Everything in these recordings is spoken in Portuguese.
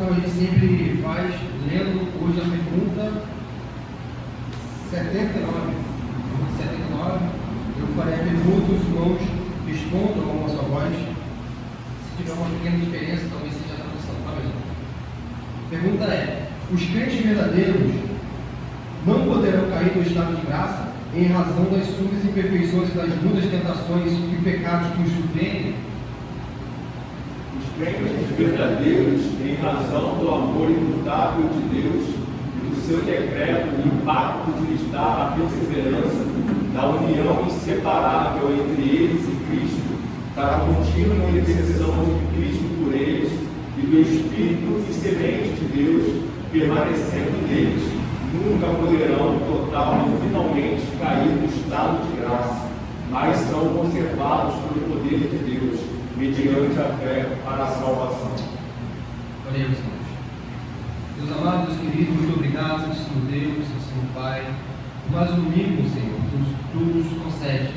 como a gente sempre faz, lendo hoje a pergunta 79. Eu farei a pergunta, os irmãos respondam com a sua voz. Se tiver uma pequena diferença, talvez seja a tradução, tá mesmo? A pergunta é: os crentes verdadeiros não poderão cair do estado de graça em razão das suas imperfeições e das muitas tentações e pecados que os surpreendem? Os crentes verdadeiros, em razão do amor imutável de Deus e do seu decreto e impacto de lhes dar a perseverança da união inseparável entre eles e Cristo, para a contínua intercessão de Cristo por eles e do Espírito e semente de Deus permanecendo neles, nunca poderão total e finalmente cair no estado de graça, mas são conservados pelo poder de Deus, mediante a fé para a salvação. Oremos, irmãos. Deus amado, Deus querido, muito obrigado, Senhor Deus, Senhor Pai, por mais um domingo, Senhor, que Tu nos concede.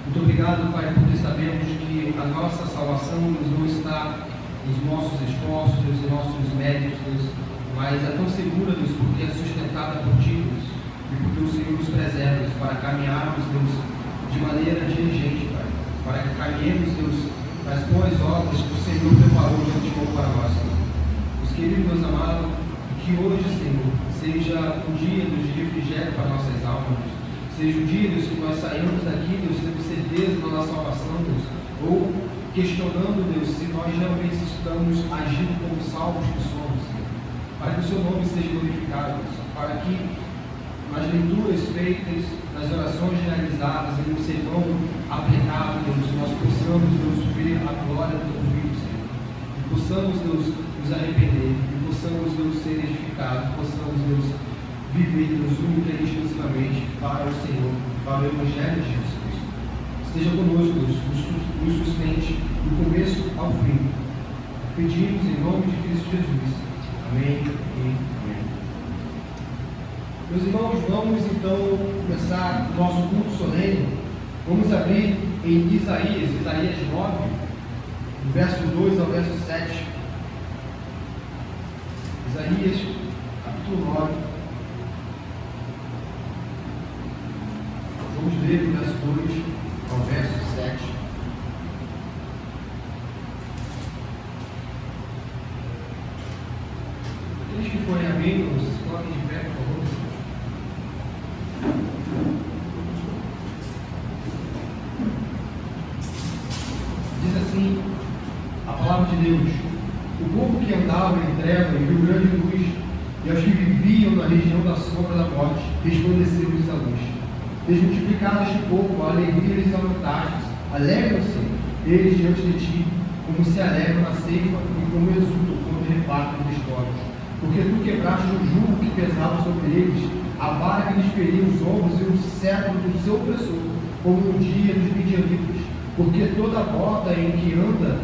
Muito obrigado, Pai, porque sabemos que a nossa salvação não está nos nossos esforços, nos nossos méritos, Deus, mas é tão segura, Deus, porque é sustentada por Ti, Deus, e porque o Senhor nos preserva, Deus, para caminharmos, Deus, de maneira diligente, Pai, para que caminhemos, Deus, nas boas obras que o Senhor preparou de antemão para nós, Senhor. Os queridos, meus amados, que hoje, Senhor, seja um dia, Deus, de refrigério para nossas almas, Deus. Seja um dia, Deus, que nós saímos daqui, Deus, tendo certeza da nossa salvação, Deus, ou questionando, Deus, se nós realmente estamos agindo como salvos que somos, Senhor. Para que o Seu nome seja glorificado, Deus, para que nas leituras feitas, nas orações realizadas e no sermão aplicado, Deus, nós possamos, Deus, ver a glória do Teu Filho, Senhor. E possamos, Deus, nos arrepender, e possamos, Deus, ser edificados, possamos, Deus, viver, Deus, única e exclusivamente para o Senhor, para o Evangelho de Jesus Cristo. Esteja conosco, Deus, nos sustente do começo ao fim. Pedimos em nome de Cristo Jesus. Amém e amém. Meus irmãos, vamos então começar o nosso culto solene. Vamos abrir em Isaías 9, do verso 2 ao verso 7. Isaías, capítulo 9. Vamos ler do verso 2 ao verso 7. Aqueles que forem amigos, coloquem de pé, por favor. Diz assim a palavra de Deus: o povo que andava em treva e viu grande luz, e aos que viviam na região da sombra da morte, resplandeceu-lhes a luz. Desmultiplicado este povo, a alegria lhes aumentaste. Alegram-se eles diante de ti, como se alegram na ceifa e como exultam quando repartem os despojos. Porque tu quebraste o jugo que pesava sobre eles, a vara que lhes feria os ombros e o cetro do seu opressor, como no dia dos midianitas. Porque toda bota em que anda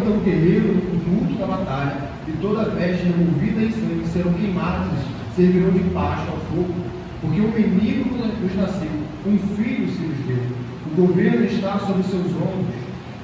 o guerreiro no tumulto da batalha, e toda veste removida em sangue serão queimadas, servirão de pasto ao fogo. Porque um menino nos nasceu, um filho se nos deu. O governo está sobre os seus ombros,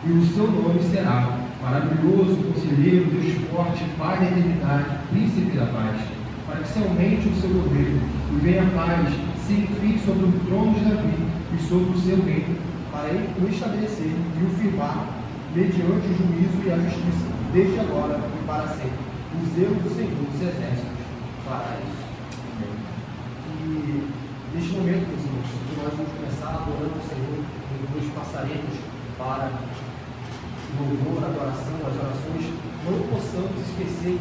e o seu nome será Maravilhoso, Conselheiro, Deus Forte, Pai da Eternidade, Príncipe da Paz. Para que se aumente o seu governo, e venha a paz, se enfim sobre o trono de Davi e sobre o seu reino, para o estabelecer e o firmar, mediante o juízo e a justiça, desde agora e para sempre. O zelo do Senhor dos Exércitos fará isso. E neste momento, meus irmãos, que nós vamos começar adorando o Senhor, e depois passaremos para o louvor, a adoração, as orações, não possamos esquecer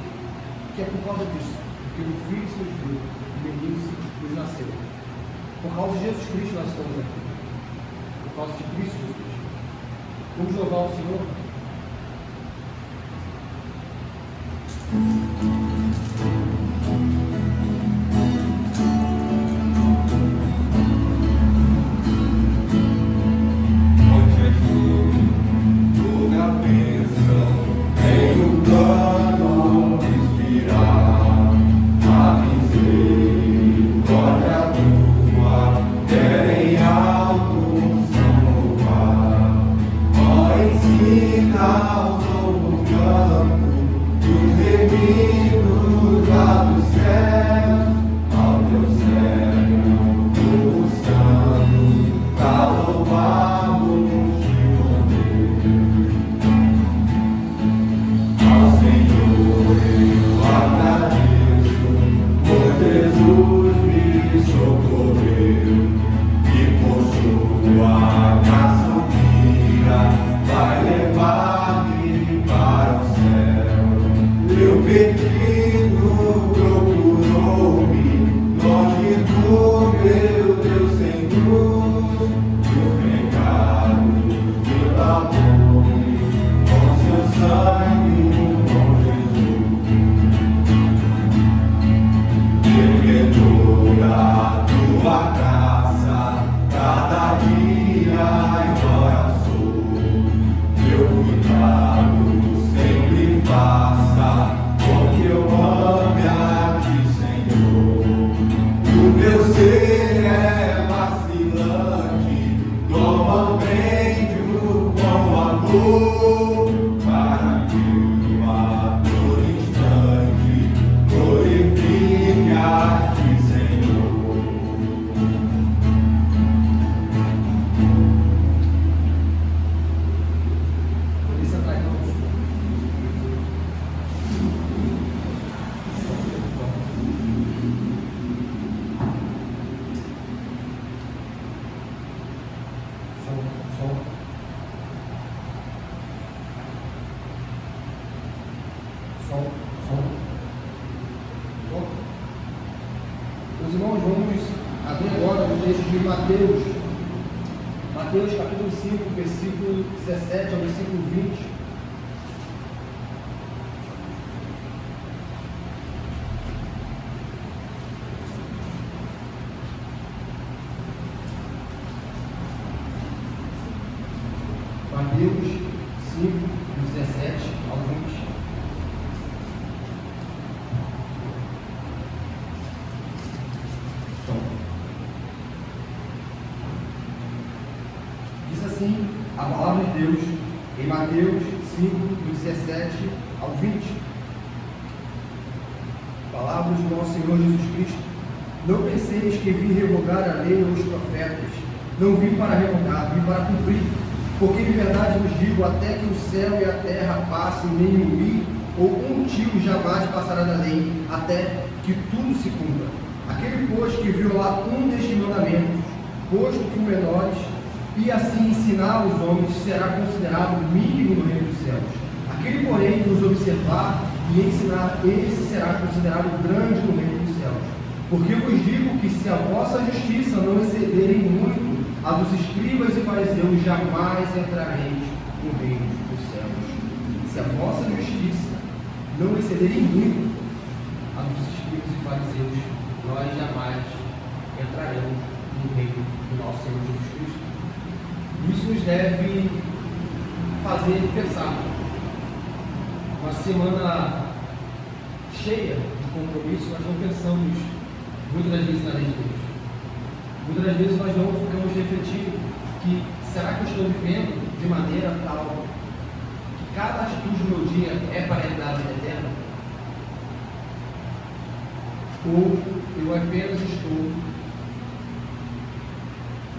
que é por causa disso, porque o Filho se nos deu, o menino nos nasceu. Por causa de Jesus Cristo nós estamos aqui. Por causa de Cristo Jesus. Vamos louvar o Senhor. Ao novo campo louvamos te poder. Ao Senhor eu agradeço por Jesus me socorreu e por sua graça um dia vai levar-me para o céu. Meu pedido procurou-me longe do meu Deus sem cruz, meus pecados me lavou-me com seu sangue, com Jesus. Devedora a tua graça, cada dia embora sou, meu cuidado sempre faça com que eu ame a ti, Senhor. O meu ser é vacilante, toma prende-o com amor, para que a todo instante glorifique a ti, Senhor. Polícia atrás não. Som. Meus irmãos, vamos abrir agora o texto de Mateus. Mateus capítulo 5, versículo 17 ao versículo 20. Mateus 5, 17 ao 20. Diz assim a palavra de Deus em Mateus 5, 17 ao 20. Palavras do nosso Senhor Jesus Cristo. Não penseis que vim revogar a lei ou os profetas. Não vim para revogar, vim para cumprir. Porque de verdade vos digo, até que o céu e a terra passem, nem um i ou um tio jamais passará da lei, até que tudo se cumpra. Aquele, pois, que violar um destes mandamentos, posto que o menores, e assim ensinar os homens, será considerado mínimo no reino dos céus. Aquele, porém, que os observar e ensinar, esse será considerado grande no reino dos céus. Porque vos digo que se a vossa justiça não excederem muito a dos escribas e fariseus, jamais entrareis no reino dos céus. Se a vossa justiça não excederem muito a dos escribas e fariseus, nós jamais entraremos no reino do nosso Senhor Jesus Cristo. Isso nos deve fazer pensar. Uma semana cheia de compromisso, nós não pensamos muitas das vezes na lei de Deus. Muitas das vezes nós não ficamos refletindo que será que eu estou vivendo de maneira tal que cada atitude do meu dia é para a realidade eterna? Ou eu apenas estou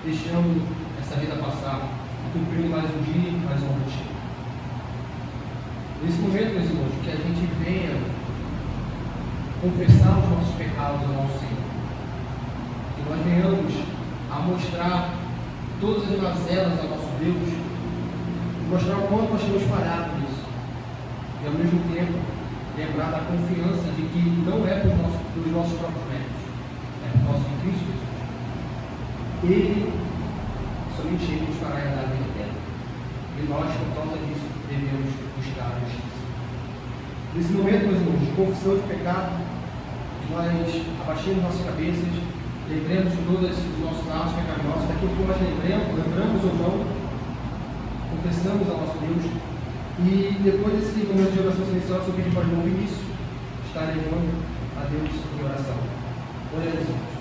deixando essa vida passar, cumprindo mais um dia, mais uma rotina? Nesse momento, meus irmãos, que a gente venha confessar os nossos pecados ao nosso Senhor, que nós venhamos a mostrar todas as mazelas ao nosso Deus, mostrar o quanto nós temos falhado nisso, e ao mesmo tempo lembrar da confiança de que não é pelos nossos próprios méritos, é por causa de Cristo Jesus. Ele, somente Ele nos fará herdar a vida eterna, e nós, por causa disso, devemos buscar a justiça. Nesse momento, meus irmãos, de confissão de pecado, nós abaixemos nossas cabeças, lembremos de todos os nossos atos pecaminosos, daquilo que nós lembramos ou não, confessamos ao nosso Deus, e depois desse momento de oração silenciosa, eu pedi para o irmão Vinícius estar levando a Deus em oração. Oremos, irmãos.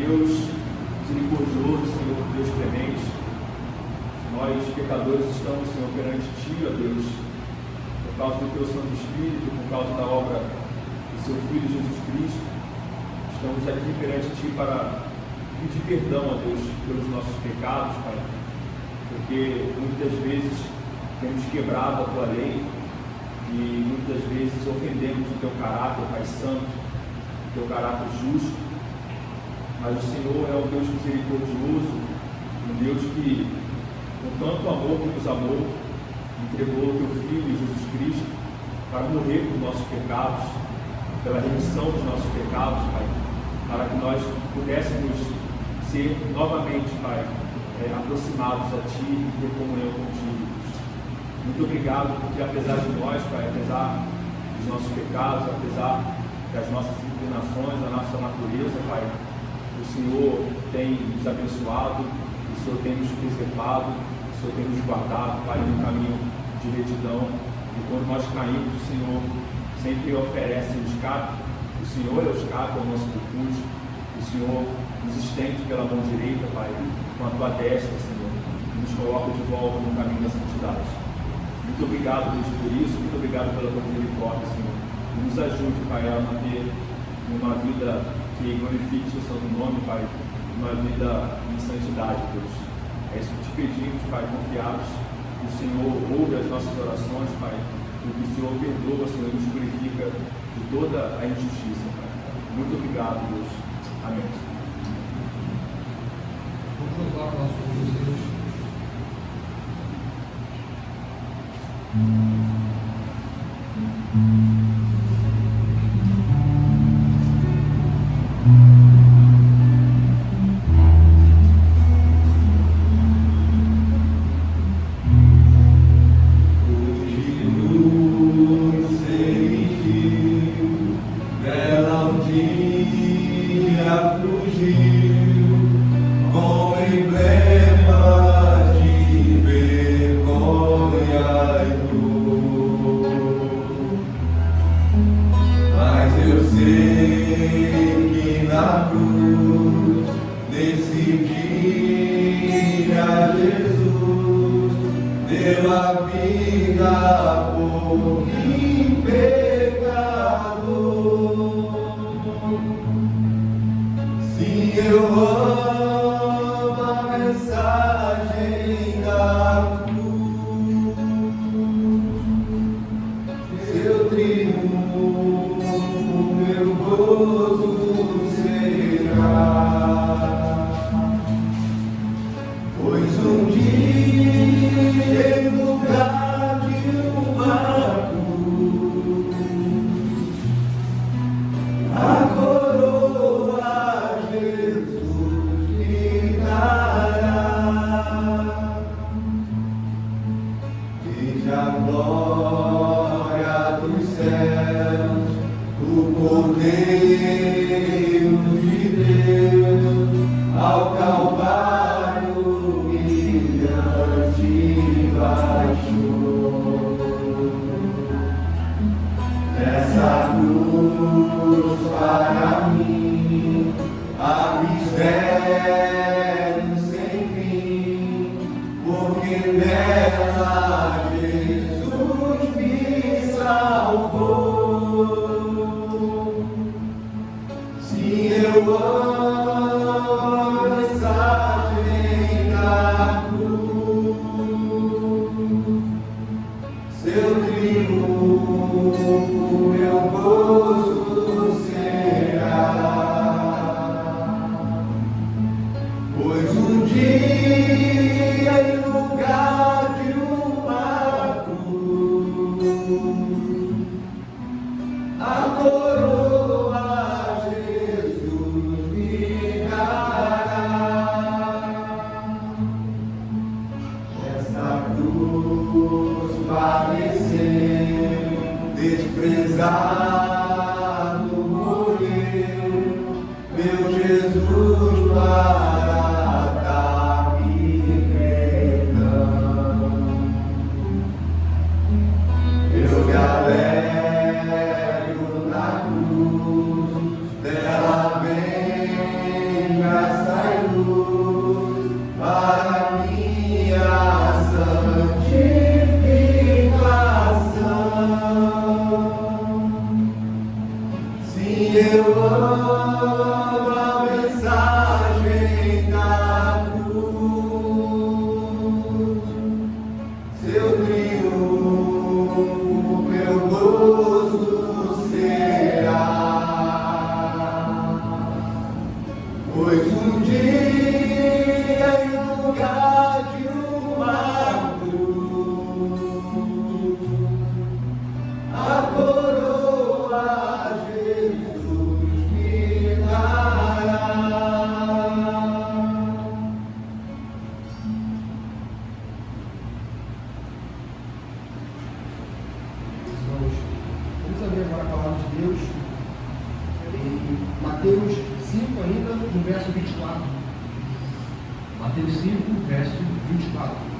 Deus misericordioso, Senhor, Deus clemente, nós, pecadores, estamos, Senhor, perante Ti, ó Deus, por causa do Teu Santo Espírito, por causa da obra do Seu Filho Jesus Cristo. Estamos aqui perante Ti para pedir perdão, ó Deus, pelos nossos pecados, Pai, porque muitas vezes temos quebrado a Tua lei e muitas vezes ofendemos o Teu caráter, Pai Santo, o Teu caráter justo. Mas o Senhor é um Deus misericordioso, um Deus que, com tanto amor que nos amou, entregou o Teu Filho, Jesus Cristo, para morrer por nossos pecados, pela remissão dos nossos pecados, Pai, para que nós pudéssemos ser novamente, Pai, aproximados a Ti e ter comunhão contigo. Muito obrigado, porque apesar de nós, Pai, apesar dos nossos pecados, apesar das nossas inclinações, da nossa natureza, Pai, o Senhor tem nos abençoado, o Senhor tem nos preservado, o Senhor tem nos guardado, Pai, no caminho de retidão. E quando nós caímos, o Senhor sempre oferece o escape. O Senhor é o escape, é o nosso refúgio. O Senhor nos estende pela mão direita, Pai, com a Tua destra, Senhor, e nos coloca de volta no caminho da santidade. Muito obrigado, Deus, por isso. Muito obrigado pela Tua misericórdia, Senhor. E nos ajude, Pai, a manter uma vida que glorifique o Seu santo nome, Pai, uma vida em santidade, Deus. É isso que te pedimos, Pai, confiados que o Senhor ouve as nossas orações, Pai, e que o Senhor perdoa, Senhor, e nos purifica de toda a injustiça, Pai. Muito obrigado, Deus. Amém. Vamos louvar o nosso Deus. Desprezar eu amo a mensagem da cruz, seu triunfo, meu gozo será, pois um dia em lugar de uma cruz, a coroa Jesus me dará. Irmãos, vamos abrir agora a palavra de Deus em Mateus 5 ainda, no verso 24. Mateus 5, verso 24.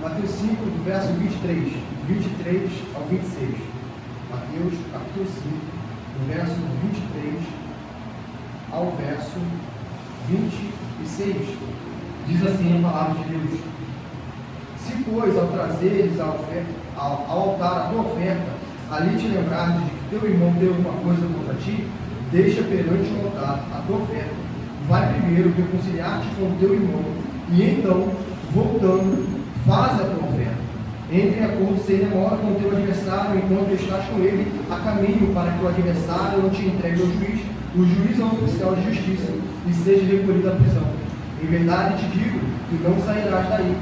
Mateus 5, do verso 23 ao 26. Mateus capítulo 5, do verso 23 ao verso 26. Diz assim a palavra de Deus: se, pois, ao trazeres ao altar a tua oferta, ali te lembrares de que teu irmão deu uma coisa contra ti, deixa perante o altar a tua oferta. Vai primeiro reconciliar-te com o teu irmão, e então, voltando, faz a tua oferta. Entre em acordo sem demora com o teu adversário, enquanto estás com ele a caminho, para que o adversário não te entregue ao juiz, o juiz ao oficial de justiça, e seja recolhido à prisão. Em verdade te digo que não sairás daí,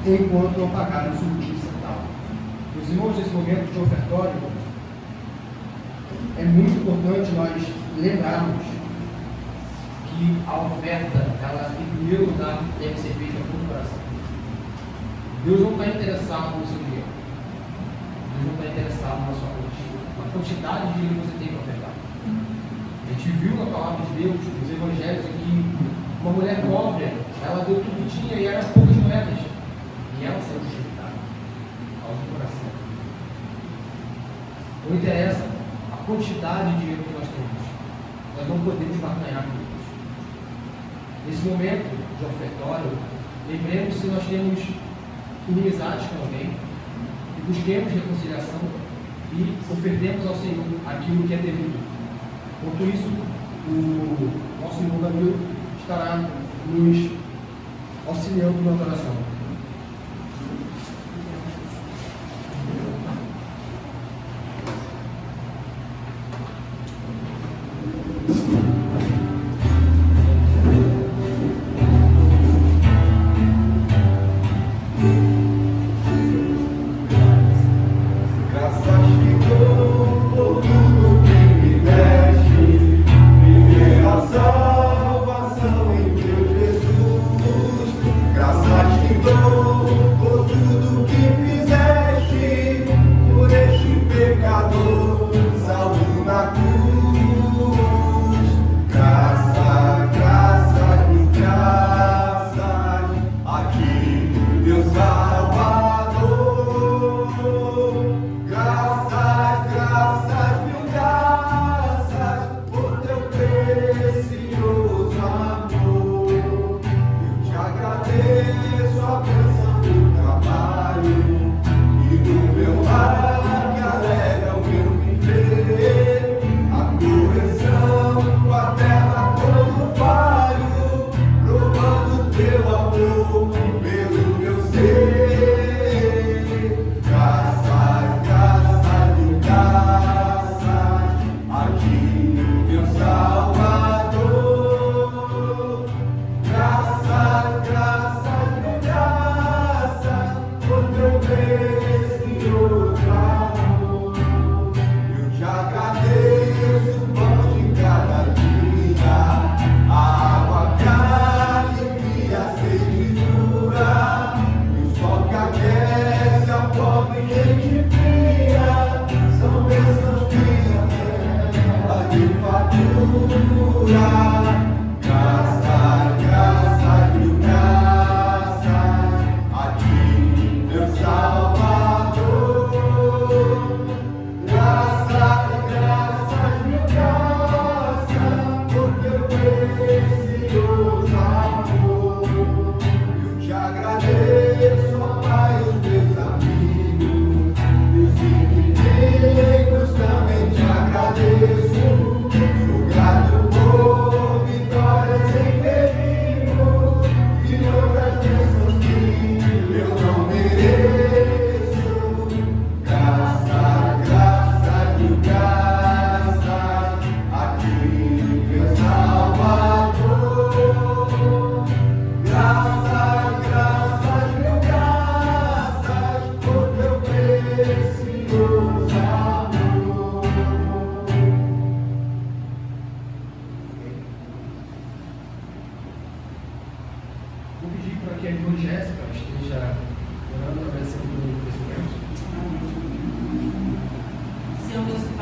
enquanto não pagares o último centavo. Meus irmãos, nesse momento de ofertório, é muito importante nós lembrarmos que a oferta, ela, em primeiro lugar, deve ser feita por coração. Deus não está interessado no seu dinheiro. Deus não está interessado na sua quantidade de dinheiro que você tem para ofertar. A gente viu na palavra de Deus, nos evangelhos aqui, uma mulher pobre, ela deu tudo que tinha e eram poucas moedas. E ela saiu justificada ao coração. Não interessa a quantidade de dinheiro que nós temos. Nós não podemos barganhar com Deus. Nesse momento de ofertório, lembremos se nós temos inimizades com alguém, e busquemos reconciliação e ofertemos ao Senhor aquilo que é devido. Enquanto isso, o nosso irmão Davi estará nos auxiliando na oração. Graças te dou.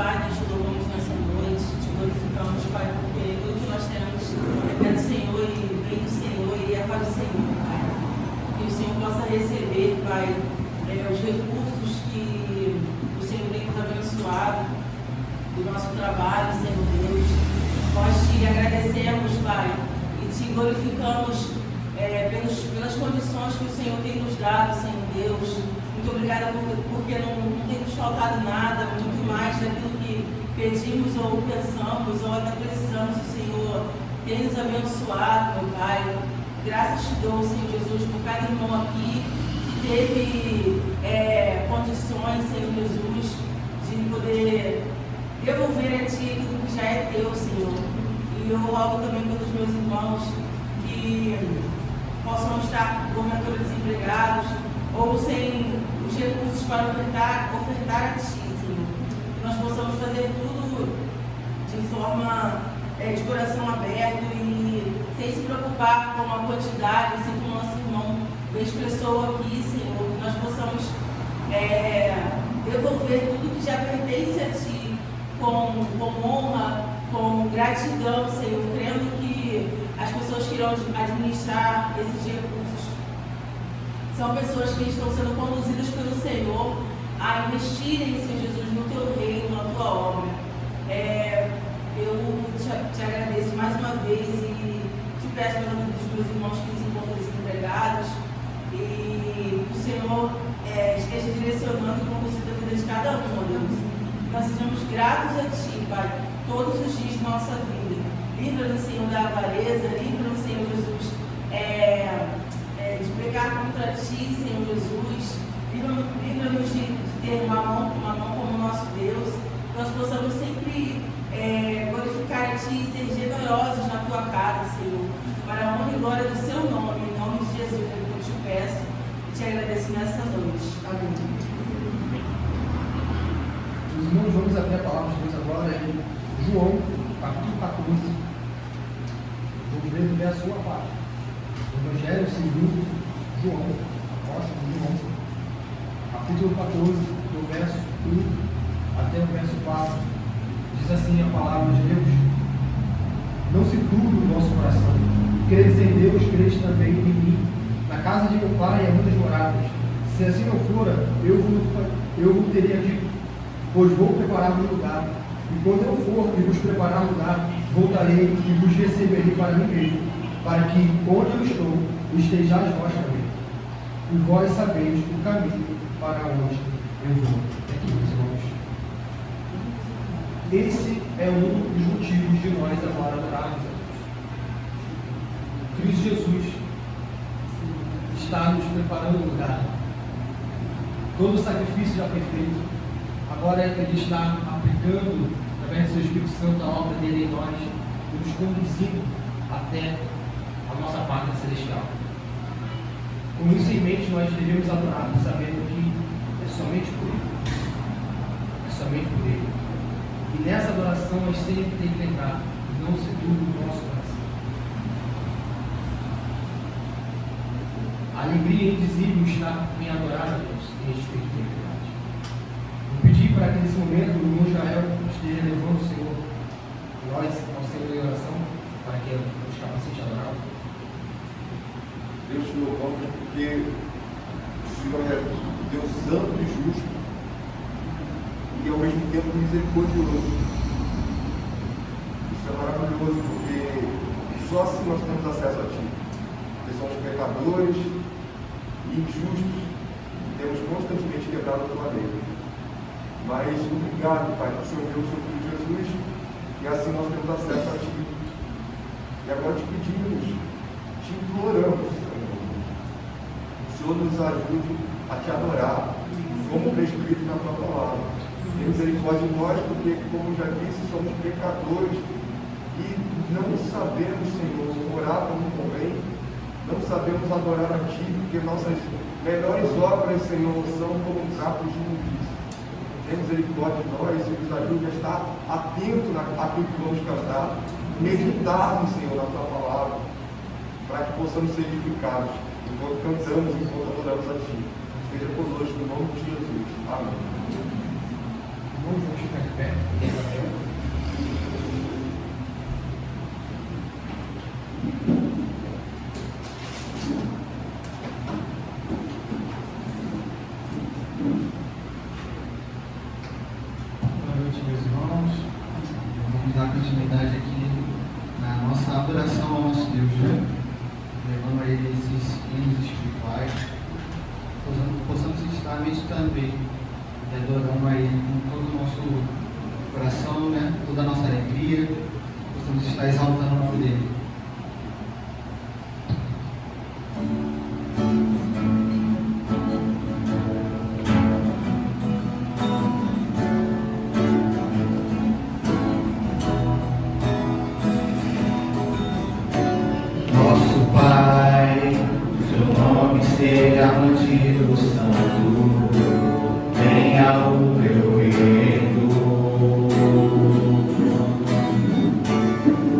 Pai, nós te louvamos nessa noite, te glorificamos, Pai, porque tudo que nós temos é do Senhor e vem do Senhor e é para o Senhor, Pai. Que o Senhor possa receber, Pai, os recursos que o Senhor tem nos abençoado do nosso trabalho, Senhor Deus. Nós te agradecemos, Pai, e te glorificamos pelas condições que o Senhor tem nos dado, Senhor Deus. Muito obrigada porque não tem nos faltado nada, muito mais daquilo que pedimos ou pensamos ou até precisamos. O Senhor tem nos abençoado, meu Pai. Graças te dou, Senhor Jesus, por cada irmão aqui que teve condições, Senhor Jesus, de poder devolver a Ti aquilo que já é Teu, Senhor. E eu rogo também pelos meus irmãos que possam estar porventura desempregados ou sem os recursos para ofertar a Ti, Senhor. Que nós possamos fazer tudo de forma de coração aberto e sem se preocupar com a quantidade, assim como o nosso irmão expressou aqui, Senhor. Que nós possamos devolver tudo que já pertence a Ti com honra, com gratidão, Senhor, crendo que as pessoas que irão administrar esses recursos são pessoas que estão sendo conduzidas pelo Senhor a investirem, Senhor Jesus, no Teu reino, na Tua obra. Eu te agradeço mais uma vez e te peço pelo nome dos meus irmãos que se encontram desempregados e que o Senhor esteja direcionando e conduzindo a vida de cada um, ó Deus. Nós sejamos gratos a Ti, Pai, todos os dias de nossa vida. Livra-nos, Senhor, da avareza, livra-nos, Senhor Jesus, de pecar contra Ti, Senhor Jesus. Livra-nos de ter uma mão como nosso Deus. Nós possamos sempre glorificar a Ti e ser generosos na Tua casa, Senhor, para a honra e glória do Seu nome. Em nome de Jesus, eu te peço e te agradeço nessa noite. Amém. Os irmãos, vamos até a palavra de Deus agora em João, capítulo 14. Vamos ler do verso 1 a 4. Evangelho segundo João, apóstolo João, capítulo 14, do verso 1 até o verso 4. Diz assim a palavra de Deus: Não se turbe o vosso coração. Credes em Deus, credes também em mim. Na casa de meu Pai há muitas moradas. Se assim não fora, eu vos teria dito, pois vou preparar-vos lugar. E quando eu for e vos preparar lugar, voltarei e vos receberei para mim mesmo, para que, onde eu estou, estejais vós também. E vós sabeis o caminho para onde eu vou. Aqui, meus irmãos. Esse é um dos motivos de nós agora adorarmos a Deus. Cristo Jesus está nos preparando um lugar. Todo o sacrifício já foi feito. Agora Ele está aplicando, através do Seu Espírito Santo, a obra dele em nós e nos conduzindo até a nossa pátria celestial. Com isso em mente, nós devemos adorar, sabendo que é somente por Ele. É somente por Ele. E nessa adoração nós sempre temos que lembrar, não se turbe o nosso coração. A alegria indizível está em adorar a Deus em respeito à eternidade. Vou pedir para que nesse momento o irmão Israel esteja levando o Senhor, nós ao Senhor em oração, para que nos capacite a adorar. Deus te louvamos porque o Senhor é Deus santo e justo e ao mesmo tempo misericordioso. Isso é maravilhoso porque só assim nós temos acesso a Ti. Porque somos pecadores e injustos e temos constantemente quebrado a Tua lei. Mas obrigado, Pai, que o Senhor deu o Seu Filho Jesus e assim nós temos acesso a Ti. E agora te pedimos, te imploramos, o Senhor nos ajude a Te adorar, como prescrito na Tua palavra. Tem misericórdia de nós, porque, como já disse, somos pecadores e não sabemos, Senhor, orar como convém, não sabemos adorar a Ti, porque nossas melhores obras, Senhor, são como trapos de imundícia. Tem misericórdia de nós e nos ajude a estar atento àquilo que vamos cantar, meditarmos, Senhor, na Tua palavra, para que possamos ser edificados enquanto cantamos, enquanto adoramos a Ti. Seja conosco no nome de Jesus. Amém. Vamos ficar de pé. Boa noite, meus irmãos. Vamos dar continuidade aqui na nossa adoração ao nosso Deus, né? Levando a Ele esses hinos espirituais, possamos estar meditando Ele e adorando a Ele com todo o nosso coração, né? Toda a nossa alegria, possamos estar exaltando o nome dEle. Seja mantido santo, venha o teu reino.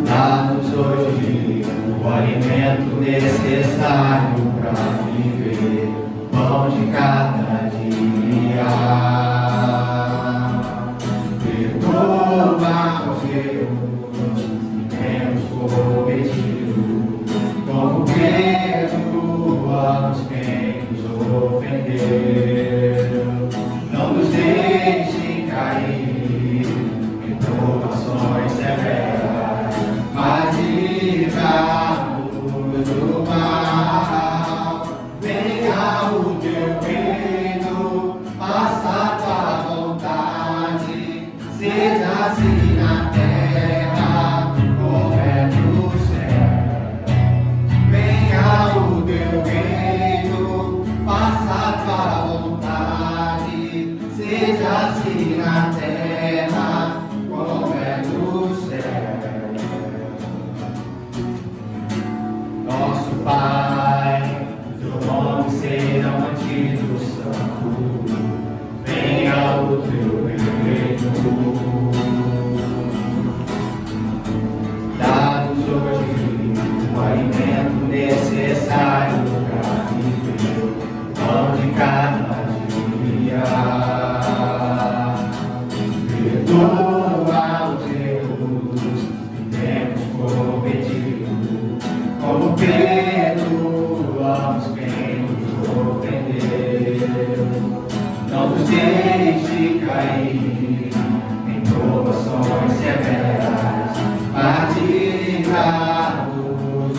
Dá-nos hoje o alimento necessário para viver, pão de cada dia. Perdoa os erros que temos cometido, como perdoamos quem nos ofendeu. Não nos deixe cair em provações severas, mas livra-nos do mal. Venha o teu reino, faça a tua vontade, seja assim na terra como é no céu. Venha o teu reino, faça a tua vontade, seja assim na terra como é no céu. Nosso Pai, teu nome seja mantido santo, venha o teu reino. Dá-nos hoje o alimento necessário para viver, pão de cada dia. Perdoa os erros que temos cometido, como perdoamos quem nos ofendeu. Não nos deixe cair em provações severas, mas livra-nos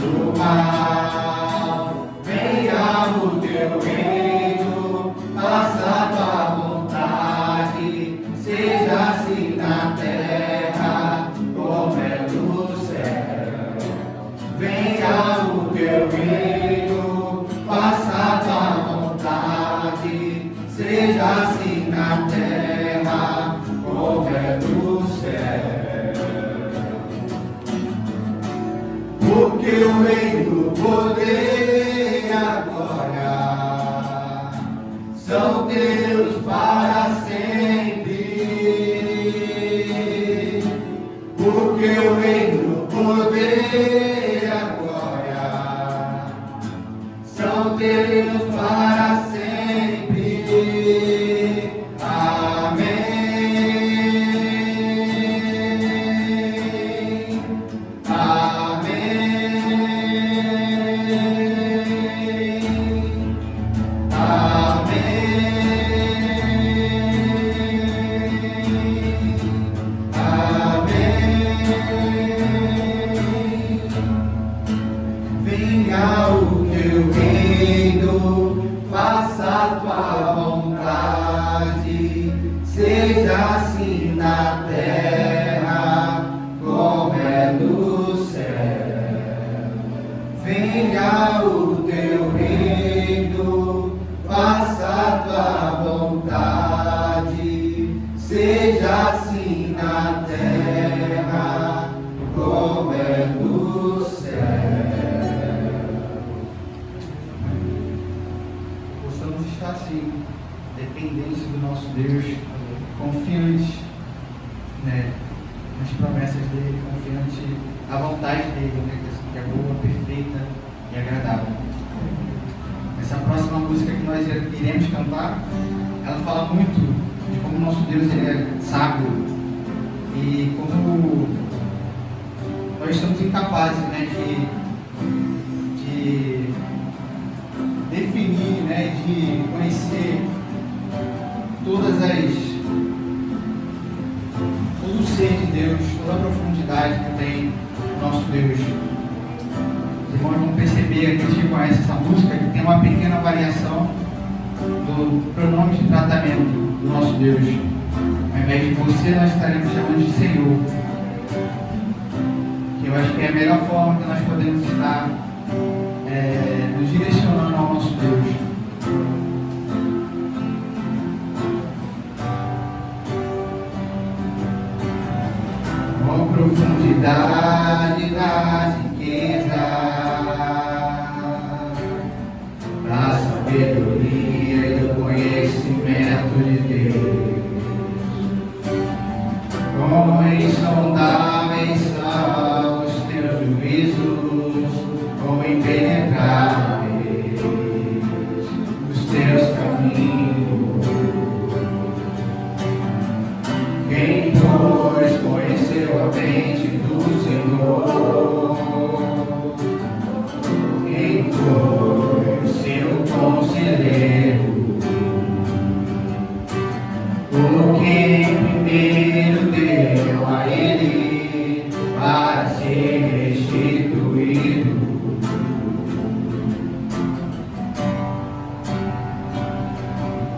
do mal. Venha o teu reino, faça a tua vontade, seja assim na terra como é no céu. Venha o teu reino, faça a tua vontade, seja assim na terra como é no céu. Porque o reino, o poder e a glória são teus para sempre. Porque o reino, o poder e a glória são teus para sempre. Amém. Venha o teu reino, faça a tua vontade, seja assim na terra como é no céu. Venha o teu reino, faça a tua vontade, seja assim na terra como é no céu. Possamos estar assim, dependentes do nosso Deus, confiantes, né, nas promessas dele, confiantes na vontade dele, né, que é boa, perfeita e agradável. Essa próxima música que nós iremos cantar, ela fala muito de como nosso Deus ele é sábio e como nós somos incapazes, né, de definir, né, de conhecer todo o ser de Deus, toda a profundidade que tem o nosso Deus. Os irmãos vão perceber aqui, a gente conhece essa música, que tem uma pequena variação do pronome de tratamento do nosso Deus. Ao invés de você, nós estaremos chamando de Senhor. Que eu acho que é a melhor forma que nós podemos estar nos direcionando ao nosso Deus. Com profundidade das riquezas, da sabedoria e do conhecimento de Deus, como insondáveis são os teus juízos, como impenetráveis os teus caminhos. Quem, pois, conheceu a mente do Senhor? Quem foi seu conselheiro? Por quem primeiro deu a ele para ser restituído?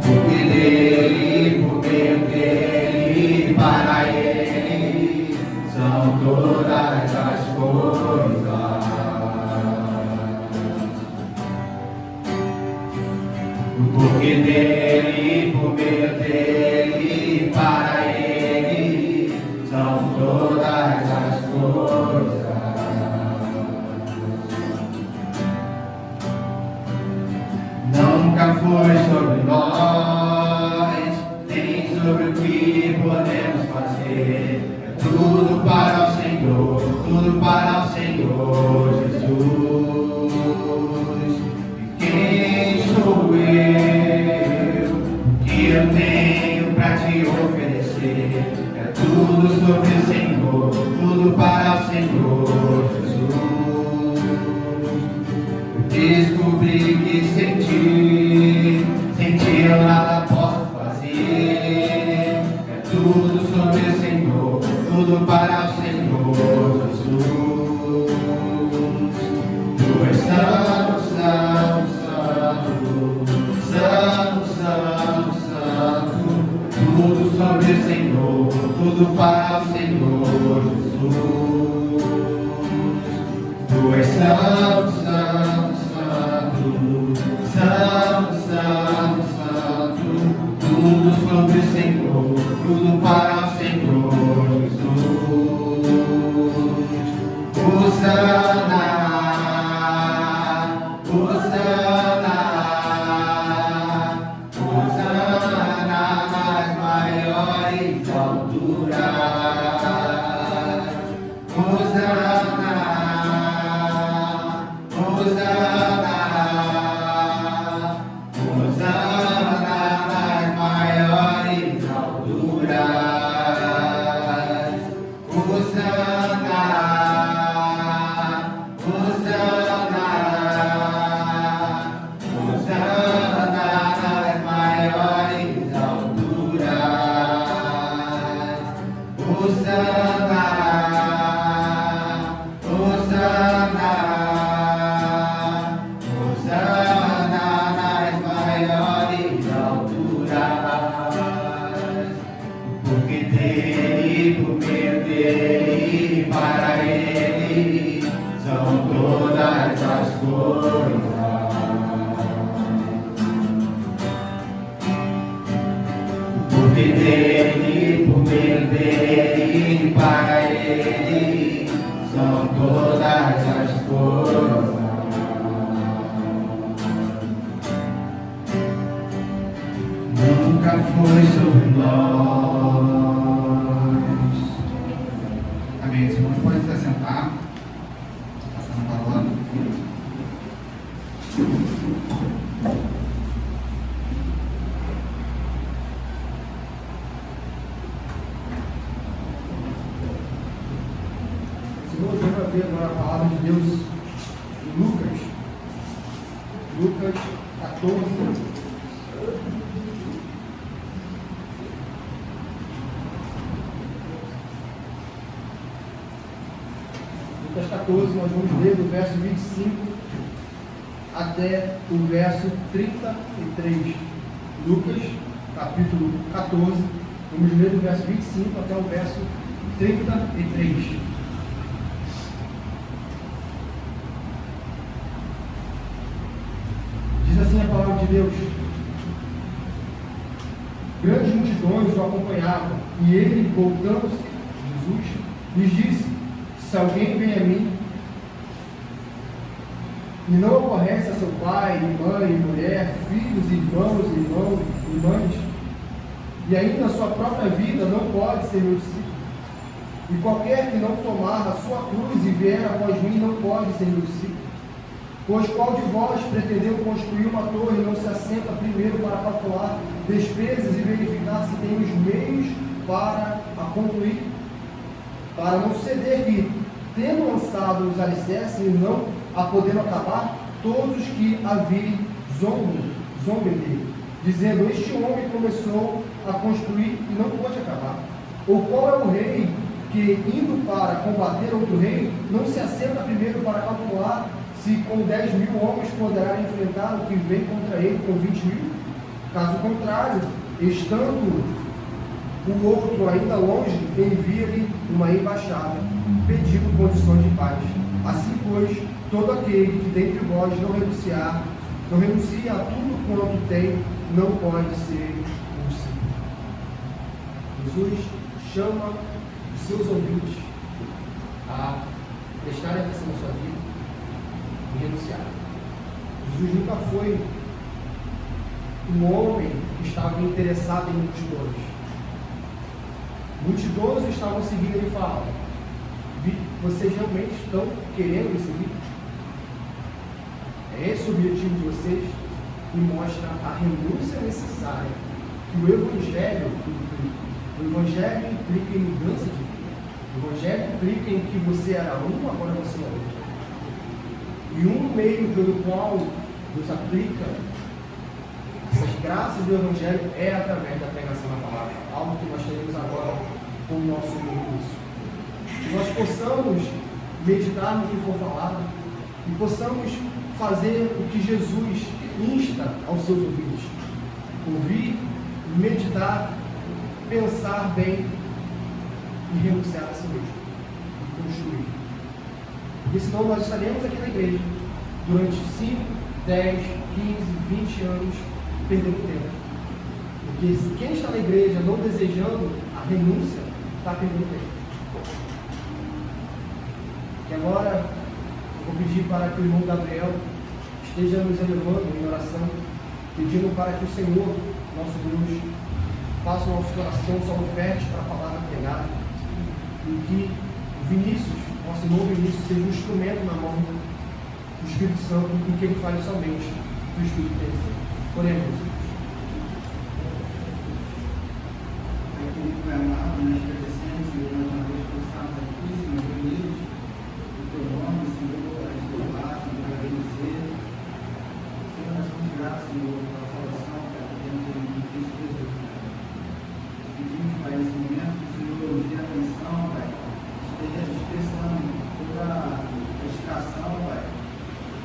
Porque dele, por meio dele, para ele são todas as coisas. Porque dele, por meio dele, para ele são todas as coisas. Nunca foi sobre nós, nem sobre o que podemos fazer. É tudo para o Senhor, tudo para o Senhor Jesus. E quem sou eu? O que eu tenho para te oferecer? É tudo sobre o Senhor, tudo para o Senhor Jesus. Descobri que sentir eu nada posso fazer. É tudo sobre o Senhor, tudo para o Senhor Jesus. Tu és santo, santo, santo, santo, santo, santo. Tudo sobre o Senhor, tudo para o Senhor Jesus. Tu és santo, santo, santo, santo, santo, tudo sobre o Senhor, tudo para o Senhor Jesus. Hosana, Hosana, Hosana nas maiores alturas. Hosana, Hosana, Hosana nas maiores alturas. Hosana, Hosana, Hosana nas maiores alturas. Hosana, Hosana, Hosana nas maiores alturas. Porque dele, por meio dele, para ele são todas as coisas. Porque dele, por meio dele, para ele são todas as coisas. Nunca foi sobre nós. Amém. Os irmãos podem se assentar. Passando a palavra. ver agora a palavra de Deus em Lucas 14. Lucas 14, nós vamos ler do verso 25 até o verso 33. Lucas, capítulo 14, vamos ler do verso 25 até o verso 33. Diz assim a palavra de Deus: grandes multidões o acompanhavam, e ele, voltando-se, Jesus, lhes disse: se alguém vem a mim e não aborrece a seu pai, mãe, mulher, filhos, irmãos e irmãs, e ainda a sua própria vida, não pode ser meu discípulo. E qualquer que não tomar a sua cruz e vier após mim, não pode ser meu discípulo. Pois qual de vós pretendeu construir uma torre e não se assenta primeiro para calcular despesas e verificar se tem os meios para a concluir? Para não suceder que, tendo lançado os alicerces e não a podendo acabar, todos que a virem zombem dele, dizendo: este homem começou a construir e não pôde acabar. Ou qual é o rei que, indo para combater outro rei, não se assenta primeiro para calcular se com 10.000 homens poderá enfrentar o que vem contra ele com 20.000? Caso contrário, estando o outro ainda longe, envia-lhe uma embaixada, pedindo condições de paz. Assim, pois, todo aquele que dentre vós não renuncia a tudo quanto tem, não pode ser um discípulo. Jesus chama os seus ouvintes a prestarem atenção na sua vida e renunciar. Jesus nunca foi um homem que estava interessado em multidões. Multidões estavam seguindo ele e falavam: vocês realmente estão querendo me seguir? É esse o objetivo de vocês? E mostra a renúncia necessária que o Evangelho implica. O Evangelho implica em mudança de vida. O Evangelho implica em que você era um, agora você é outro. E um meio pelo qual Deus aplica essas graças do Evangelho é através da pregação da palavra, algo que nós teremos agora com o nosso recurso. Que nós possamos meditar no que for falado e possamos fazer o que Jesus insta aos seus ouvintes: ouvir, meditar, pensar bem e renunciar a si mesmo e construir. Porque senão nós estaremos aqui na igreja durante 5, 10, 15, 20 anos perdendo tempo. Porque se quem está na igreja não desejando a renúncia, está perdendo tempo. Que agora eu vou pedir para que o irmão Gabriel esteja nos elevando em oração, pedindo para que o Senhor, nosso Deus, faça o nosso coração solo fértil para a palavra pregada, e que Vinícius, nosso irmão Vinícius, seja um instrumento na mão do Espírito Santo, e que ele fale somente do Espírito de Deus. Oremos. Pai amado, nós agradecemos, Senhor, mais uma vez por estarmos aqui, Senhor, reunidos no teu nome, Senhor, a louvar, Senhor, a agradecer. Senhor, nós somos gratos, Senhor, pela salvação que temos em Cristo Jesus. Pedimos, Pai, nesse momento, que o Senhor nos dê atenção, Pai, esteja expressando toda a distração, Pai,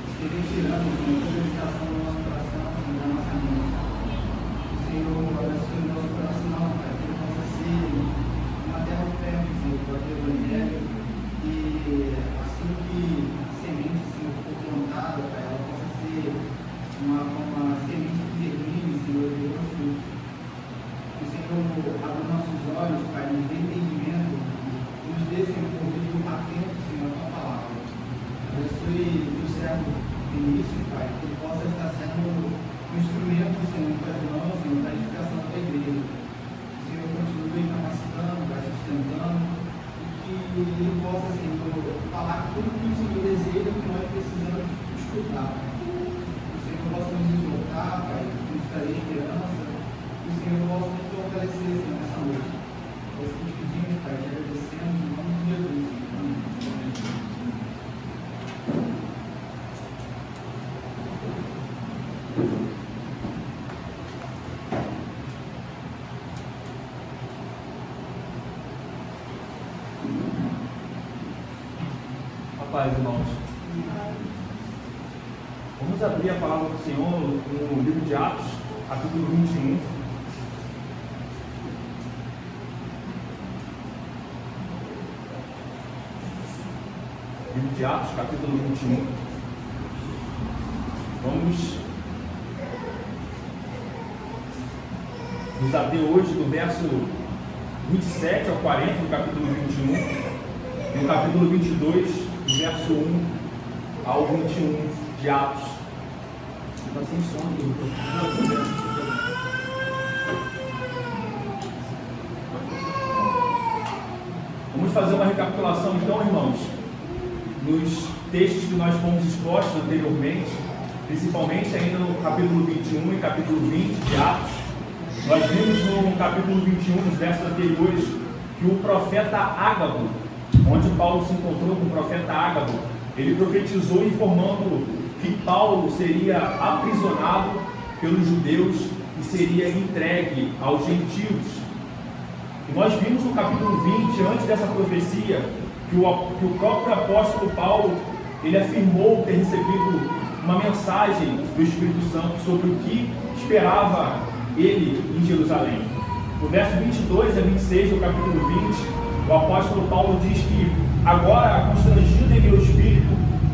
esteja tirando, Senhor, toda a distração do nosso coração, Senhor, da nossa mente. Senhor, abençoe o nosso coração, Pai, que ele possa ser uma terra fértil, Senhor, para o teu Evangelho, e assim que a semente, Senhor, for plantada, Pai, ela possa ser uma semente que germine, Senhor, de outros frutos. Que o Senhor abra nossos olhos, Pai, nos dê entendimento, nos dê, Senhor, ouvido atento, Senhor, a tua palavra. Abençoe o servo Vinícius, Pai, que ele possa estar sendo um instrumento, Senhor, para as mãos, Senhor, para a edificação da igreja. O Senhor continue capacitando, vai sustentando, e que ele possa, Senhor, falar tudo que o Senhor deseja, que nós precisamos escutar. Que o Senhor possa nos exortar, Pai, nos trazer esperança, que o Senhor possa nos fortalecer, Senhor, nessa noite. É isso que te pedimos, Pai, te agradecemos, em nome de Jesus. Amém. paz, irmãos. Vamos abrir a palavra do Senhor no livro de Atos, capítulo 21. Livro de Atos, capítulo 21. Vamos nos ater hoje do verso 27 ao 40 do capítulo 21 e o capítulo 22, do verso 1 ao 21 de Atos. Está sem som, Vamos fazer uma recapitulação então, irmãos, nos textos que nós fomos expostos anteriormente, principalmente ainda no capítulo 21 e capítulo 20 de Atos. Nós vimos no capítulo 21, nos versos anteriores, que o profeta Ágabo, onde Paulo se encontrou com o profeta Ágabo, ele profetizou informando que Paulo seria aprisionado pelos judeus e seria entregue aos gentios. E nós vimos no capítulo 20, antes dessa profecia, que o próprio apóstolo Paulo, ele afirmou ter recebido uma mensagem do Espírito Santo sobre o que esperava ele em Jerusalém. No verso 22 a 26 do capítulo 20, o apóstolo Paulo diz que agora, constrangido em meu espírito,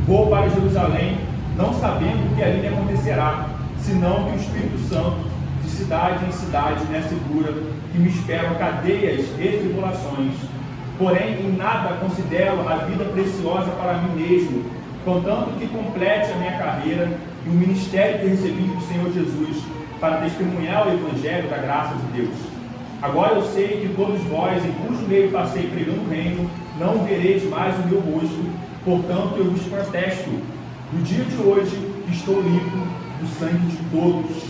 vou para Jerusalém, não sabendo o que ali me acontecerá, senão que o Espírito Santo, de cidade em cidade, me assegura que me esperam cadeias e tribulações. Porém, em nada considero a vida preciosa para mim mesmo, contanto que complete a minha carreira e o ministério que recebi do Senhor Jesus, para testemunhar o Evangelho da graça de Deus. Agora eu sei que todos vós, em cujo meio passei pregando o reino, não vereis mais o meu rosto, portanto eu vos protesto. No dia de hoje estou limpo do sangue de todos.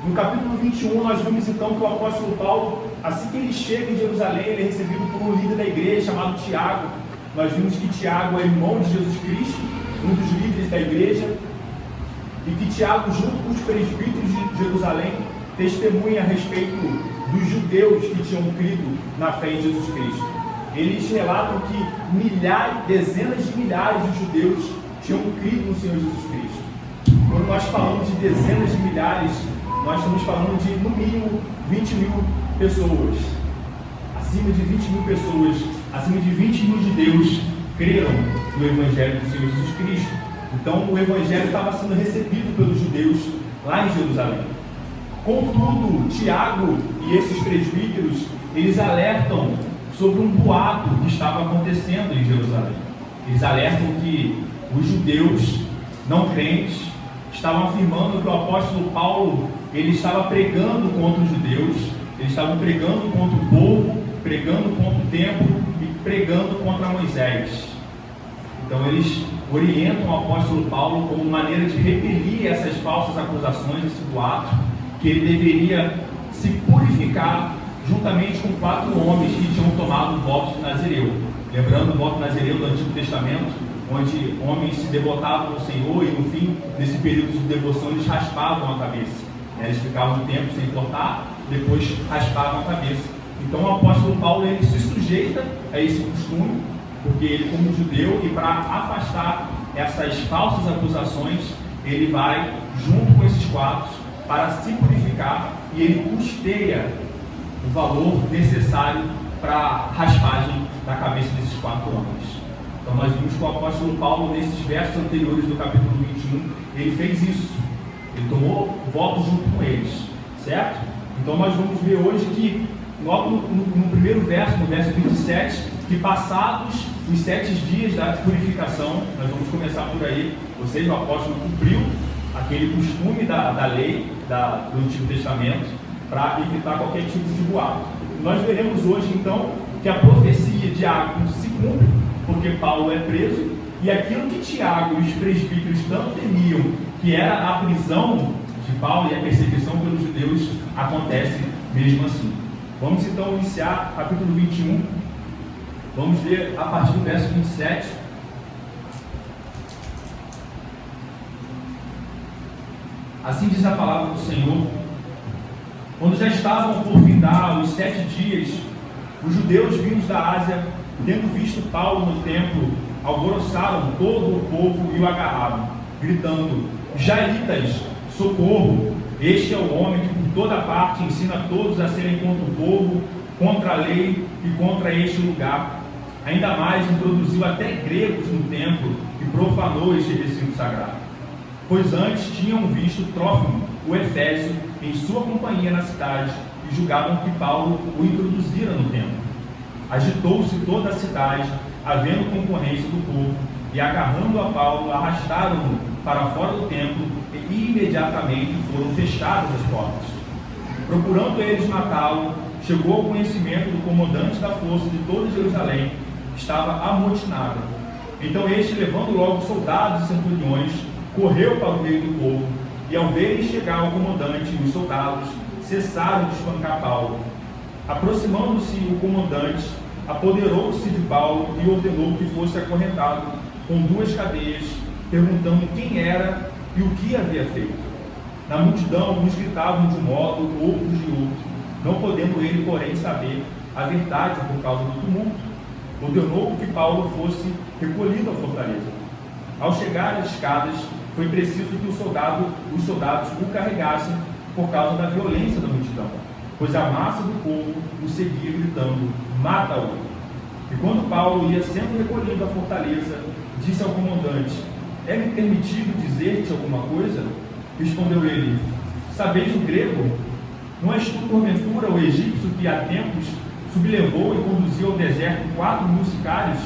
No capítulo 21 nós vimos então que o apóstolo Paulo, assim que ele chega em Jerusalém, ele é recebido por um líder da igreja chamado Tiago. Nós vimos que Tiago é irmão de Jesus Cristo, um dos líderes da igreja, e que Tiago, junto com os presbíteros de Jerusalém, testemunha a respeito dos judeus que tinham crido na fé em Jesus Cristo. Eles relatam que milhares, dezenas de milhares de judeus tinham crido no Senhor Jesus Cristo. Quando nós falamos de dezenas de milhares, nós estamos falando de, no mínimo, 20 mil pessoas. Acima de 20 mil pessoas, acima de 20 mil judeus creram no Evangelho do Senhor Jesus Cristo. Então, o Evangelho estava sendo recebido pelos judeus lá em Jerusalém. Contudo, Tiago e esses presbíteros, eles alertam sobre um boato que estava acontecendo em Jerusalém. Eles alertam que os judeus não crentes estavam afirmando que o apóstolo Paulo, ele estava pregando contra os judeus, eles estavam pregando contra o povo, pregando contra o templo e pregando contra Moisés. Então eles orientam o apóstolo Paulo como maneira de repelir essas falsas acusações, esse boato, que ele deveria se purificar juntamente com 4 homens que tinham tomado o voto de Nazireu. Lembrando o voto de Nazireu do Antigo Testamento, onde homens se devotavam ao Senhor e no fim desse período de devoção eles raspavam a cabeça. Eles ficavam um tempo sem cortar, depois raspavam a cabeça. Então o apóstolo Paulo, ele se sujeita a esse costume, porque ele, como judeu, e para afastar essas falsas acusações, ele vai junto com esses 4 para se purificar, e ele custeia o valor necessário para a raspagem da cabeça desses 4 homens. Então nós vimos que o apóstolo Paulo, nesses versos anteriores do capítulo 21, ele fez isso. Ele tomou voto junto com eles, certo? Então nós vamos ver hoje que, logo no primeiro verso, no verso 27, que passados os 7 dias da purificação, nós vamos começar por aí, ou seja, o apóstolo cumpriu aquele costume da lei do Antigo Testamento para evitar qualquer tipo de boato. Nós veremos hoje então que a profecia de Ágabo se cumpre, porque Paulo é preso, e aquilo que Tiago e os presbíteros tanto temiam, que era a prisão de Paulo e a perseguição pelos judeus, acontece mesmo assim. Vamos então iniciar capítulo 21, vamos ler a partir do verso 27. Assim diz a palavra do Senhor: quando já estavam por findar os 7 dias, os judeus vindos da Ásia, tendo visto Paulo no templo, alvoroçaram todo o povo e o agarraram, gritando: Israelitas, socorro! Este é o homem que por toda parte ensina todos a serem contra o povo, contra a lei e contra este lugar. Ainda mais introduziu até gregos no templo e profanou este recinto sagrado. Pois antes tinham visto Trófimo, o Efésio, em sua companhia na cidade e julgavam que Paulo o introduzira no templo. Agitou-se toda a cidade, havendo concorrência do povo, e agarrando a Paulo, arrastaram-no para fora do templo e imediatamente foram fechadas as portas. Procurando eles matá-lo, chegou ao conhecimento do comandante da força de toda Jerusalém, que estava amotinada. Então este, levando logo soldados e centuriões, correu para o meio do povo, e ao verem chegar o comandante e os soldados, cessaram de espancar Paulo. Aproximando-se o comandante, apoderou-se de Paulo e ordenou que fosse acorrentado com 2 cadeias, perguntando quem era e o que havia feito. Na multidão, uns gritavam de um modo, outros de outro, não podendo ele, porém, saber a verdade por causa do tumulto. Ordenou que Paulo fosse recolhido à fortaleza. Ao chegar às escadas, foi preciso que os soldados o carregassem por causa da violência da multidão, pois a massa do povo o seguia gritando: mata-o! E quando Paulo ia sendo recolhido à fortaleza, disse ao comandante: é-me permitido dizer-te alguma coisa? Respondeu ele: sabeis o grego? Não és tu, porventura, o egípcio que há tempos sublevou e conduziu ao deserto 4.000 sicários?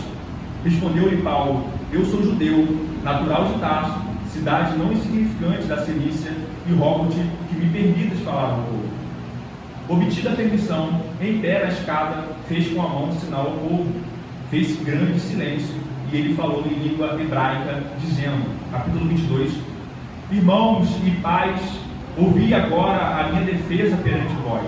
Respondeu-lhe Paulo: eu sou judeu, natural de Tarso, cidade não insignificante da Cilícia, e rogo-te que me permitas falar ao povo. Obtida a permissão, em pé na escada, fez com a mão sinal ao povo. Fez grande silêncio, e ele falou em língua hebraica, dizendo, capítulo 22, irmãos e pais, ouvi agora a minha defesa perante vós.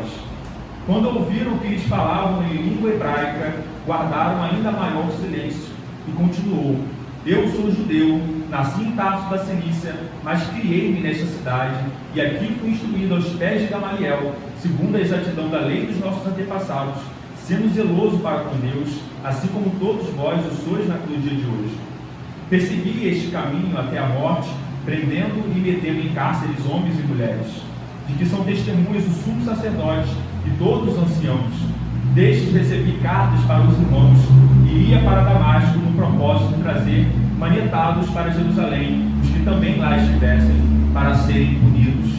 Quando ouviram o que eles falavam em língua hebraica, guardaram ainda maior silêncio, e continuou: eu sou judeu, nasci em Tarso da Cilícia, mas criei-me nesta cidade, e aqui fui instruído aos pés de Gamaliel, segundo a exatidão da lei dos nossos antepassados, sendo zeloso para com Deus, assim como todos vós o sois naquele dia de hoje. Persegui este caminho até a morte, prendendo e metendo em cárceres homens e mulheres, de que são testemunhas o sumo sacerdote e todos os anciãos. Destes recebi cartas para os irmãos, e ia para Damasco no propósito de trazer manietados para Jerusalém os que também lá estivessem, para serem punidos.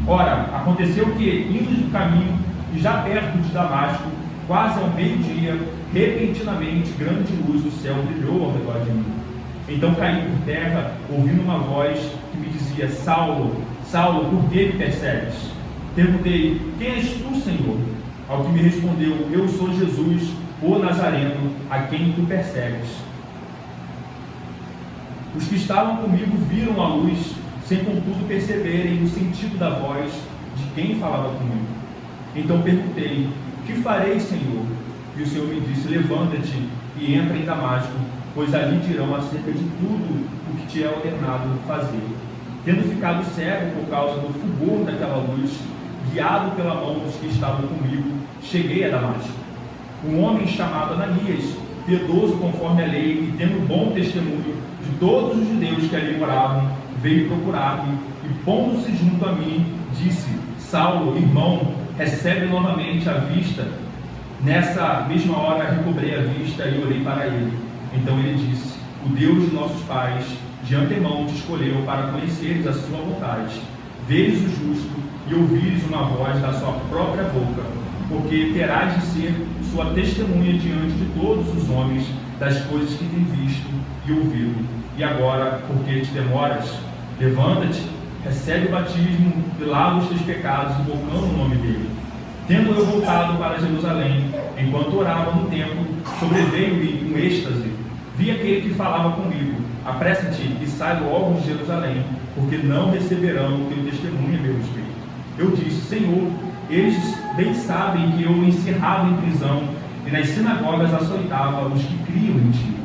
Ora, aconteceu que, indo do caminho, e já perto de Damasco, quase ao meio-dia, repentinamente grande luz do céu brilhou ao redor de mim. Então caí por terra, ouvindo uma voz que me dizia: Saulo, Saulo, por que me persegues? Perguntei: quem és tu, Senhor? Ao que me respondeu: eu sou Jesus, o Nazareno, a quem tu persegues. Os que estavam comigo viram a luz, sem contudo perceberem o sentido da voz de quem falava comigo. Então perguntei: que farei, Senhor? E o Senhor me disse: levanta-te e entra em Damasco, pois ali dirão acerca de tudo o que te é ordenado fazer. Tendo ficado cego por causa do fulgor daquela luz, guiado pela mão dos que estavam comigo, cheguei a Damasco. Um homem chamado Ananias, piedoso conforme a lei e tendo bom testemunho de todos os judeus que ali moravam, veio procurar-me e, pondo-se junto a mim, disse: Saulo, irmão, recebe novamente a vista. Nessa mesma hora recobrei a vista e orei para ele. Então ele disse: o Deus de nossos pais de antemão te escolheu para conheceres a sua vontade, veres o justo e ouvires uma voz da sua própria boca, porque terás de ser sua testemunha diante de todos os homens das coisas que tem visto e ouvido. E agora, por que te demoras? Levanta-te, recebe o batismo e lava os teus pecados, invocando o nome dele. Tendo eu voltado para Jerusalém, enquanto orava no templo, sobreveio-me um êxtase. Vi aquele que falava comigo: apressa-te e sai logo de Jerusalém, porque não receberão o teu testemunho a meu respeito. Eu disse: Senhor, eles bem sabem que eu o encerrava em prisão e nas sinagogas açoitava os que criam em ti.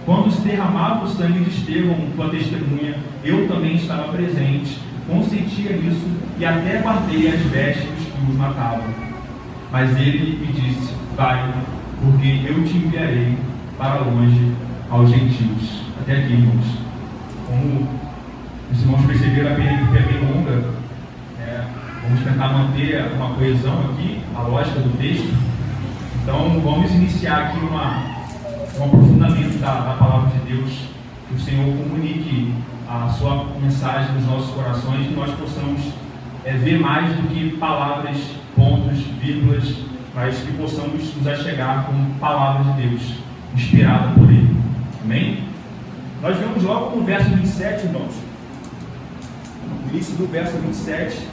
Quando se derramava o sangue de Estevão, tua testemunha, eu também estava presente, consentia nisso e até guardei as vestes que os matavam. Mas ele me disse: vai, porque eu te enviarei para longe aos gentios. Até aqui, irmãos. Como os irmãos perceberam, a perícope é bem longa. Vamos tentar manter uma coesão aqui, a lógica do texto. Então, vamos iniciar aqui um aprofundamento da palavra de Deus, que o Senhor comunique a sua mensagem nos nossos corações, que nós possamos ver mais do que palavras, pontos, vírgulas, mas que possamos nos achegar com palavra de Deus, inspirada por Ele. Amém? Nós vemos logo no verso 27, irmãos, no início do verso 27,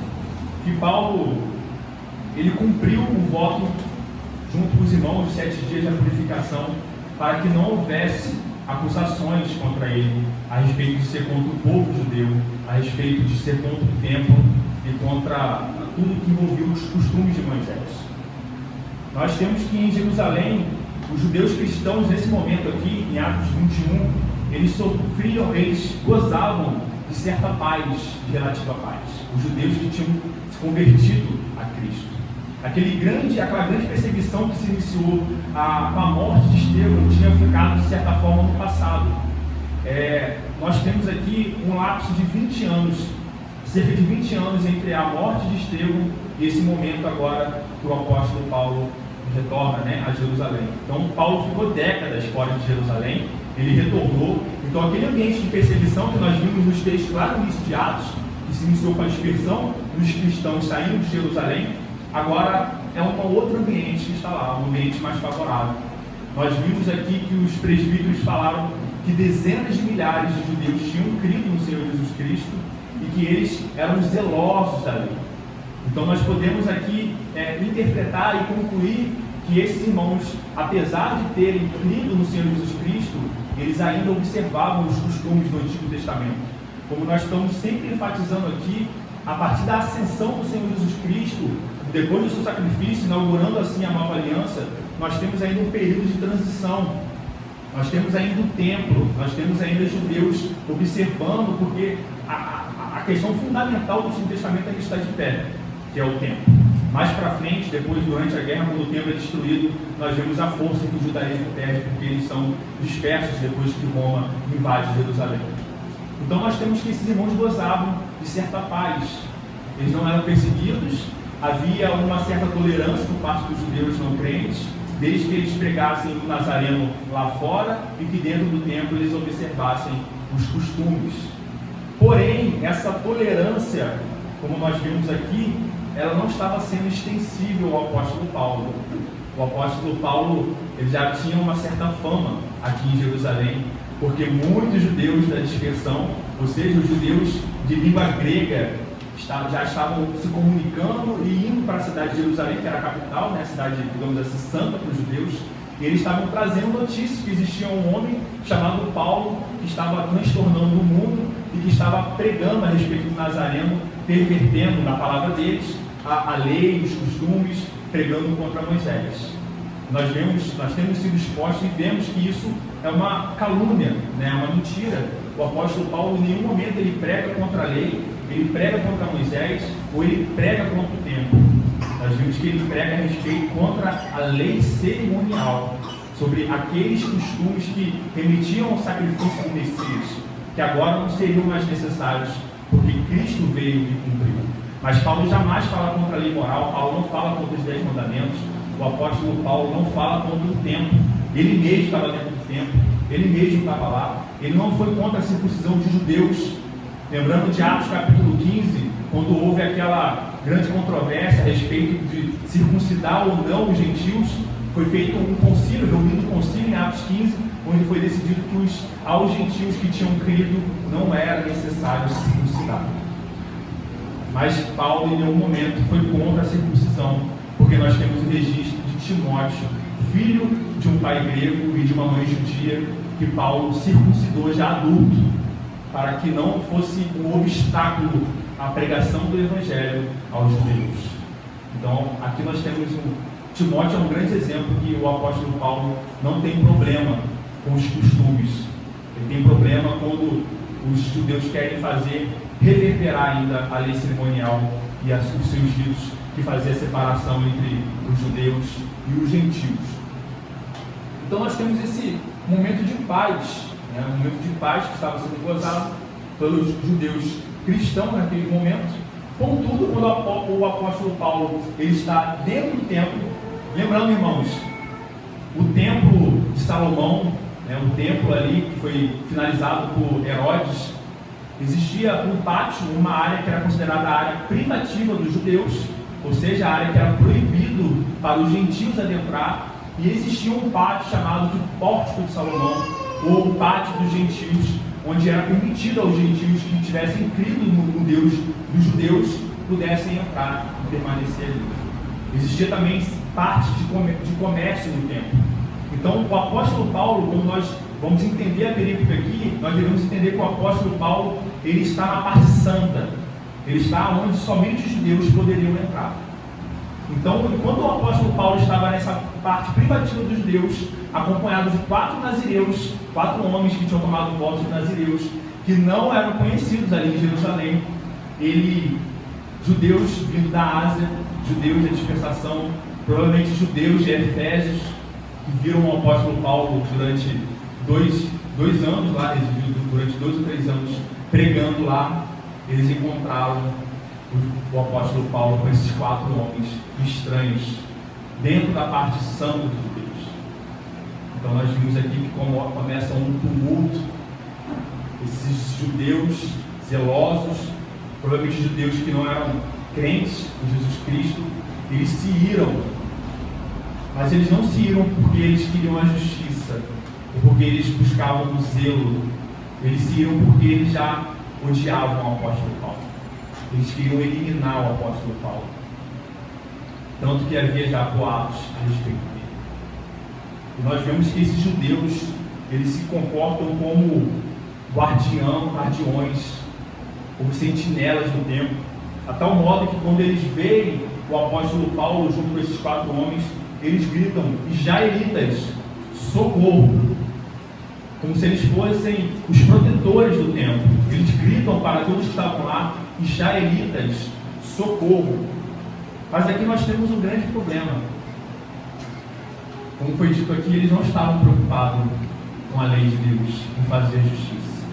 que Paulo, ele cumpriu o voto junto com os irmãos de 7 dias de purificação, para que não houvesse acusações contra ele a respeito de ser contra o povo judeu, a respeito de ser contra o templo e contra tudo que envolvia os costumes de Moisés. Nós temos que em Jerusalém, os judeus cristãos nesse momento aqui, em Atos 21, eles sofriam, eles gozavam de certa paz, de relativa paz. Os judeus que tinham se convertido a Cristo. Aquela grande perseguição que se iniciou com a morte de Estevão tinha ficado de certa forma no passado. Nós temos aqui um lapso de 20 anos, cerca de 20 anos entre a morte de Estevão e esse momento agora que o apóstolo Paulo retorna, a Jerusalém. Então Paulo ficou décadas fora de Jerusalém, ele retornou. Então aquele ambiente de perseguição que nós vimos nos textos lá no início de Atos, que se iniciou com a dispersão dos cristãos saindo de Jerusalém, agora é um outro ambiente que está lá, um ambiente mais favorável. Nós vimos aqui que os presbíteros falaram que dezenas de milhares de judeus tinham crido no Senhor Jesus Cristo e que eles eram zelosos da lei. Então nós podemos aqui interpretar e concluir que esses irmãos, apesar de terem crido no Senhor Jesus Cristo, eles ainda observavam os costumes do Antigo Testamento. Como nós estamos sempre enfatizando aqui, a partir da ascensão do Senhor Jesus Cristo, depois do seu sacrifício, inaugurando assim a nova aliança, nós temos ainda um período de transição. Nós temos ainda o templo, nós temos ainda judeus observando, porque a questão fundamental do Antigo Testamento ainda está de pé, que é o templo. Mais para frente, depois, durante a guerra, quando o templo é destruído, nós vemos a força que o judaísmo perde, porque eles são dispersos depois que Roma invade Jerusalém. Então nós temos que esses irmãos gozavam de certa paz. Eles não eram perseguidos, havia uma certa tolerância por parte dos judeus não crentes, desde que eles pregassem o Nazareno lá fora e que dentro do templo eles observassem os costumes. Porém, essa tolerância, como nós vimos aqui, ela não estava sendo extensível ao apóstolo Paulo. O apóstolo Paulo ele já tinha uma certa fama aqui em Jerusalém, porque muitos judeus da dispersão, ou seja, os judeus de língua grega, já estavam se comunicando e indo para a cidade de Jerusalém, que era a capital, a cidade, digamos assim, santa para os judeus, e eles estavam trazendo notícias que existia um homem chamado Paulo, que estava transtornando o mundo e que estava pregando a respeito do Nazareno, pervertendo na palavra deles a lei, os costumes, pregando contra Moisés. Nós temos sido expostos e vemos que isso é uma calúnia, uma mentira. O apóstolo Paulo, em nenhum momento, ele prega contra a lei, ele prega contra Moisés, ou ele prega contra o templo. Nós vimos que ele prega a respeito contra a lei cerimonial, sobre aqueles costumes que remetiam ao sacrifício do Messias, que agora não seriam mais necessários, porque Cristo veio e cumpriu. Mas Paulo jamais fala contra a lei moral, Paulo não fala contra os 10 mandamentos, o apóstolo Paulo não fala contra o templo, ele mesmo estava dentro do templo, ele mesmo estava lá, ele não foi contra a circuncisão de judeus. Lembrando de Atos capítulo 15, quando houve aquela grande controvérsia a respeito de circuncidar ou não os gentios, foi feito um concílio, reunido um concílio em Atos 15, onde foi decidido que aos gentios que tinham crido não era necessário circuncidar. Mas Paulo em nenhum momento foi contra a circuncisão, porque nós temos o registro de Timóteo, filho de um pai grego e de uma mãe judia, que Paulo circuncidou já adulto, para que não fosse um obstáculo à pregação do Evangelho aos judeus. Então, aqui nós temos Timóteo é um grande exemplo que o apóstolo Paulo não tem problema com os costumes. Ele tem problema quando os judeus querem reverberar ainda a lei cerimonial e os seus ritos, que fazia a separação entre os judeus e os gentios. Então nós temos esse momento de paz, né? Um momento de paz que estava sendo gozado pelos judeus cristãos naquele momento. Contudo, quando o apóstolo Paulo ele está dentro do templo, lembrando, irmãos, o templo de Salomão, né, o templo ali que foi finalizado por Herodes, existia um pátio, uma área que era considerada a área privativa dos judeus, ou seja, a área que era proibido para os gentios adentrar, e existia um pátio chamado de Pórtico de Salomão, ou o pátio dos gentios, onde era permitido aos gentios que tivessem crido no Deus dos judeus pudessem entrar e permanecer ali. Existia também parte de comércio no templo. Então, o apóstolo Paulo, quando nós vamos entender a perícope aqui, nós devemos entender que o apóstolo Paulo ele está na parte santa, ele está onde somente os judeus poderiam entrar. Então, enquanto o apóstolo Paulo estava nessa parte privativa dos judeus, acompanhado de 4 nazireus, 4 homens que tinham tomado voto de nazireus, que não eram conhecidos ali em Jerusalém, judeus vindo da Ásia, judeus da dispersação, provavelmente judeus de Efésios, que viram o apóstolo Paulo durante dois anos lá, durante 2 ou 3 anos pregando lá, eles encontraram o apóstolo Paulo com esses 4 homens estranhos dentro da parte santa dos judeus. Então nós vimos aqui que começa um tumulto, esses judeus zelosos, provavelmente judeus que não eram crentes em Jesus Cristo, eles se iram, mas eles não se iram porque eles queriam a justiça, ou porque eles buscavam o zelo, eles se iram porque eles já odiavam o apóstolo Paulo, eles queriam eliminar o apóstolo Paulo, tanto que havia já boatos a respeito dele. E nós vemos que esses judeus, eles se comportam como guardiões, como sentinelas do templo, a tal modo que quando eles veem o apóstolo Paulo junto com esses 4 homens, eles gritam: Israelitas, socorro! Como se eles fossem os protetores do templo. Eles gritam para todos que estavam lá: Israelitas, socorro! Mas aqui nós temos um grande problema. Como foi dito aqui, eles não estavam preocupados com a lei de Deus, em fazer justiça.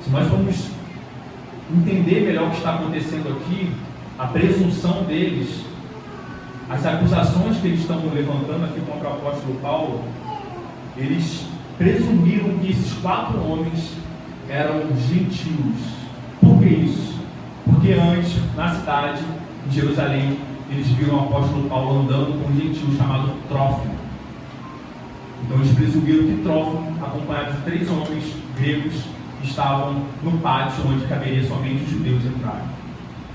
Se nós formos entender melhor o que está acontecendo aqui, a presunção deles, as acusações que eles estão levantando aqui contra o apóstolo Paulo, eles presumiram que esses 4 homens eram gentios. Por que isso? Porque antes, na cidade de Jerusalém, eles viram o apóstolo Paulo andando com um gentio chamado Trófimo. Então eles presumiram que Trófimo, acompanhado de 3 homens gregos, estavam no pátio onde caberia somente os judeus entrarem.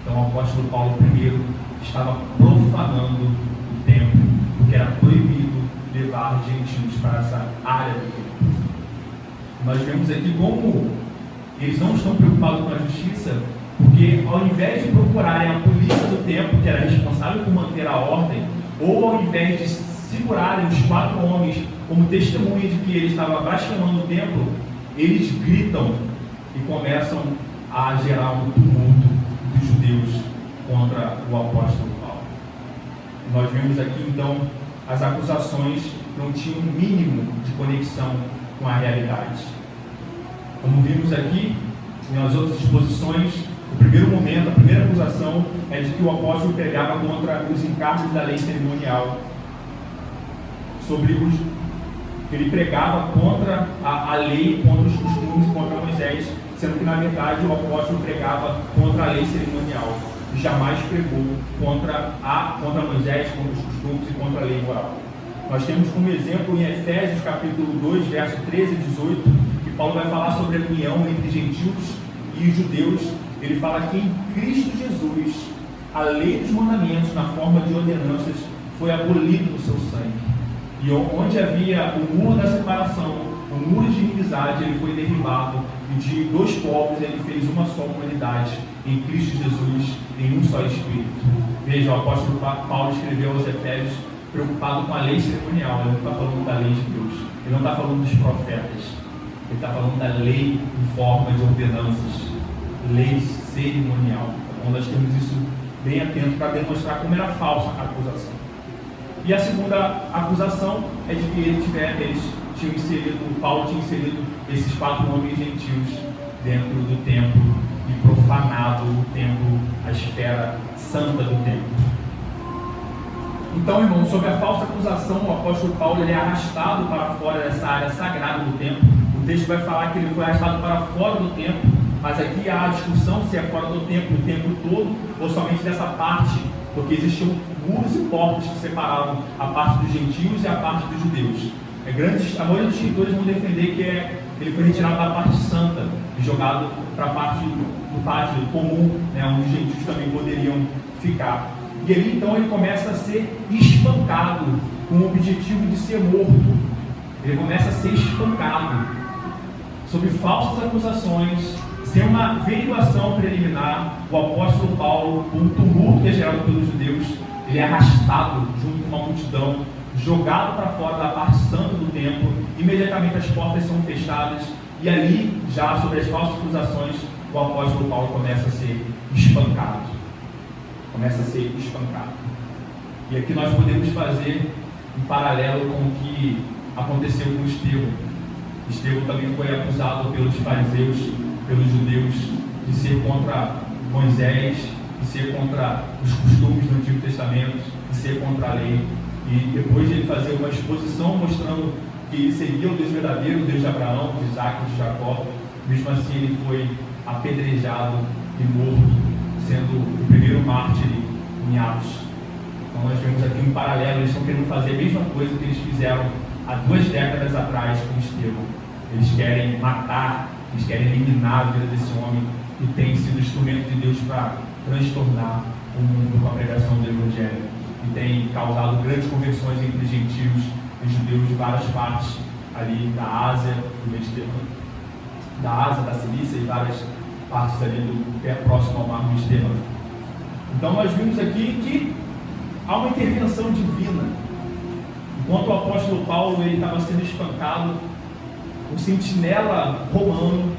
Então o apóstolo Paulo primeiro estava profanando o templo, porque era proibido levar gentios para essa área do templo. Nós vemos aqui como eles não estão preocupados com a justiça, porque ao invés de procurarem a polícia do templo, que era responsável por manter a ordem, ou ao invés de segurarem os 4 homens como testemunha de que ele estava blasfemando o templo, eles gritam e começam a gerar um tumulto dos judeus contra o apóstolo Paulo. Nós vemos aqui então as acusações não tinham um mínimo de conexão com a realidade. Como vimos aqui nas outras exposições, o primeiro momento, a primeira acusação é de que o apóstolo pregava contra os encargos da lei cerimonial, ele pregava contra a lei, contra os costumes, contra Moisés, sendo que na verdade o apóstolo pregava contra a lei cerimonial e jamais pregou contra Moisés, contra os costumes e contra a lei moral. Nós temos como exemplo em Efésios capítulo 2, verso 13 e 18, que Paulo vai falar sobre a união entre gentios e os judeus. Ele fala que em Cristo Jesus a lei dos mandamentos na forma de ordenanças foi abolida no seu sangue. E onde havia o muro da separação, o muro de inimizade, ele foi derribado, e de 2 povos ele fez uma só humanidade, em Cristo Jesus, em um só Espírito. Veja, o apóstolo Paulo escreveu aos Efésios preocupado com a lei cerimonial. Ele não está falando da lei de Deus, ele não está falando dos profetas, ele está falando da lei em forma de ordenanças, lei cerimonial. Então nós temos isso bem atento para demonstrar como era falsa a acusação. E a segunda acusação é de que Paulo tinha inserido esses 4 homens gentios dentro do templo e profanado o templo, a esfera santa do templo. Então, irmão, sob a falsa acusação, o apóstolo Paulo ele é arrastado para fora dessa área sagrada do templo. O texto vai falar que ele foi arrastado para fora do templo, mas aqui há a discussão se é fora do templo, o templo todo, ou somente dessa parte, porque existiam muros e portas que separavam a parte dos gentios e a parte dos judeus. A maioria dos escritores vão defender que ele foi retirado da parte santa e jogado para a parte do pátio comum, né, onde os gentios também poderiam ficar. E ali então ele começa a ser espancado com o objetivo de ser morto. Ele começa a ser espancado sob falsas acusações, sem uma averiguação preliminar. O apóstolo Paulo, com o tumulto que é gerado pelos judeus, ele é arrastado junto com uma multidão, jogado para fora da parte santa do templo. Imediatamente as portas são fechadas e ali, já sobre as falsas acusações, o apóstolo Paulo começa a ser espancado. E aqui nós podemos fazer um paralelo com o que aconteceu com Estevão. Estevão também foi acusado pelos fariseus, pelos judeus, de ser contra Moisés, de ser contra os costumes do Antigo Testamento, de ser contra a lei. E depois de ele fazer uma exposição mostrando que ele seguia o Deus verdadeiro, o Deus de Abraão, de Isaac e de Jacó, mesmo assim ele foi apedrejado e morto, sendo o primeiro mártir em Atos. Então nós vemos aqui um paralelo. Eles estão querendo fazer a mesma coisa que eles fizeram há 2 décadas atrás com Estevão. Eles querem matar, eles querem eliminar a vida desse homem que tem sido instrumento de Deus para transtornar o mundo com a pregação do Evangelho, e tem causado grandes conversões entre gentios e judeus de várias partes ali da Ásia, do Mediterrâneo, da Ásia, da Cilícia e várias partes ali do próximo ao mar Mediterrâneo. Então nós vimos aqui que há uma intervenção divina. Enquanto o apóstolo Paulo ele estava sendo espancado, o sentinela romano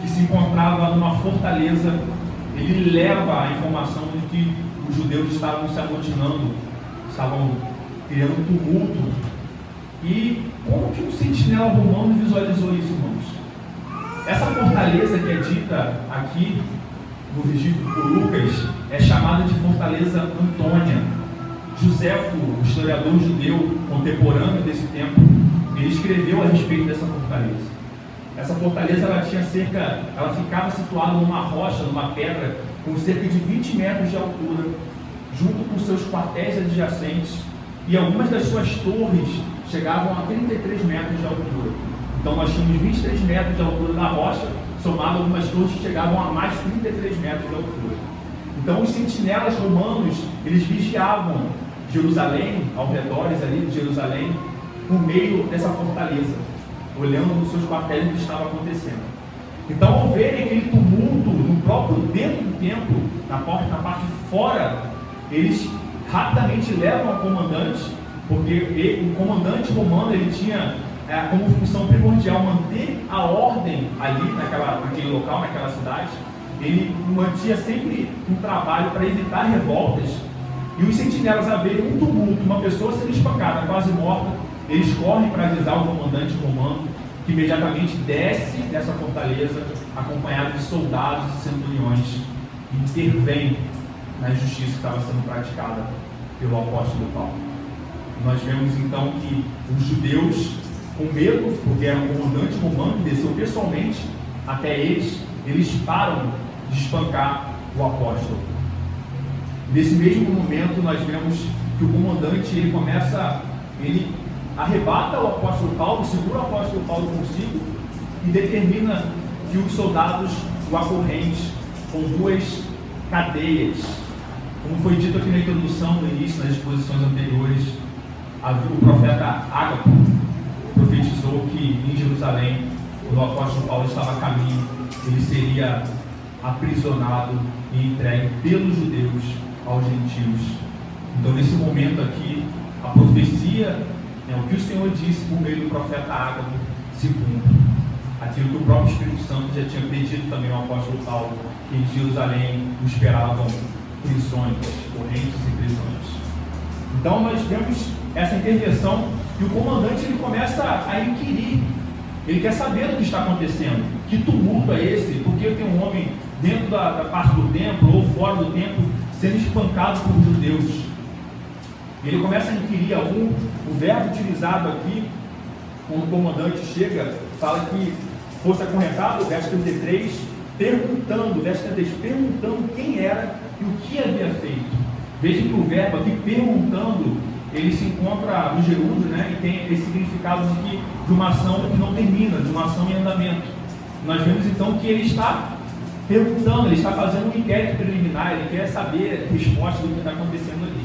que se encontrava numa fortaleza, ele leva a informação de que os judeus estavam se amotinando, estavam criando tumulto. E como que um sentinela romano visualizou isso, irmãos? Essa fortaleza que é dita aqui no registro por Lucas é chamada de Fortaleza Antônia. Joséfo, o historiador judeu contemporâneo desse tempo, ele escreveu a respeito dessa fortaleza. Essa fortaleza ela ficava situada numa rocha, numa pedra, com cerca de 20 metros de altura, junto com seus quartéis adjacentes, e algumas das suas torres chegavam a 33 metros de altura. Então nós tínhamos 23 metros de altura da rocha, somado algumas torres que chegavam a mais 33 metros de altura. Então os sentinelas romanos, eles vigiavam Jerusalém, ao redor ali de Jerusalém, no meio dessa fortaleza, olhando nos seus quartéis o que estava acontecendo. Então, ao verem aquele tumulto no próprio dentro do templo, na parte fora, eles rapidamente levam ao comandante, porque o comandante romano ele tinha como função primordial manter a ordem ali naquele local, naquela cidade. Ele mantinha sempre um trabalho para evitar revoltas. E os sentinelas, a verem um tumulto, uma pessoa sendo espancada, quase morta, eles correm para avisar o comandante romano, que imediatamente desce dessa fortaleza, acompanhado de soldados e centuriões, e intervém na injustiça que estava sendo praticada pelo apóstolo Paulo. Nós vemos então que os judeus, com medo, porque era um comandante romano que desceu pessoalmente até eles param de espancar o apóstolo. Nesse mesmo momento nós vemos que o comandante ele arrebata o apóstolo Paulo, segura o apóstolo Paulo consigo e determina que os soldados o acorrente com 2 cadeias. Como foi dito aqui na introdução, no início, nas exposições anteriores, o profeta Ágapo profetizou que em Jerusalém, quando o apóstolo Paulo estava a caminho, ele seria aprisionado e entregue pelos judeus aos gentios. Então, nesse momento aqui, a profecia, o que o Senhor disse por meio do profeta Ágapo se cumpre. Aquilo que o próprio Espírito Santo já tinha pedido também ao apóstolo Paulo, que em Jerusalém o esperavam prisões, correntes e prisões. Então nós vemos essa intervenção e o comandante ele começa a inquirir. Ele quer saber o que está acontecendo. Que tumulto é esse? Por que tem um homem dentro da parte do templo ou fora do templo sendo espancado por judeus? Ele começa a inquirir algum. O verbo utilizado aqui, quando o comandante chega, fala que fosse acorrentado, verso 33, perguntando, verso 33, perguntando quem era e o que havia feito. Veja que o verbo aqui, perguntando, ele se encontra no gerúndio, né? E tem esse significado de uma ação que não termina, de uma ação em andamento. Nós vemos então que ele está perguntando, ele está fazendo um inquérito preliminar, ele quer saber a resposta do que está acontecendo ali.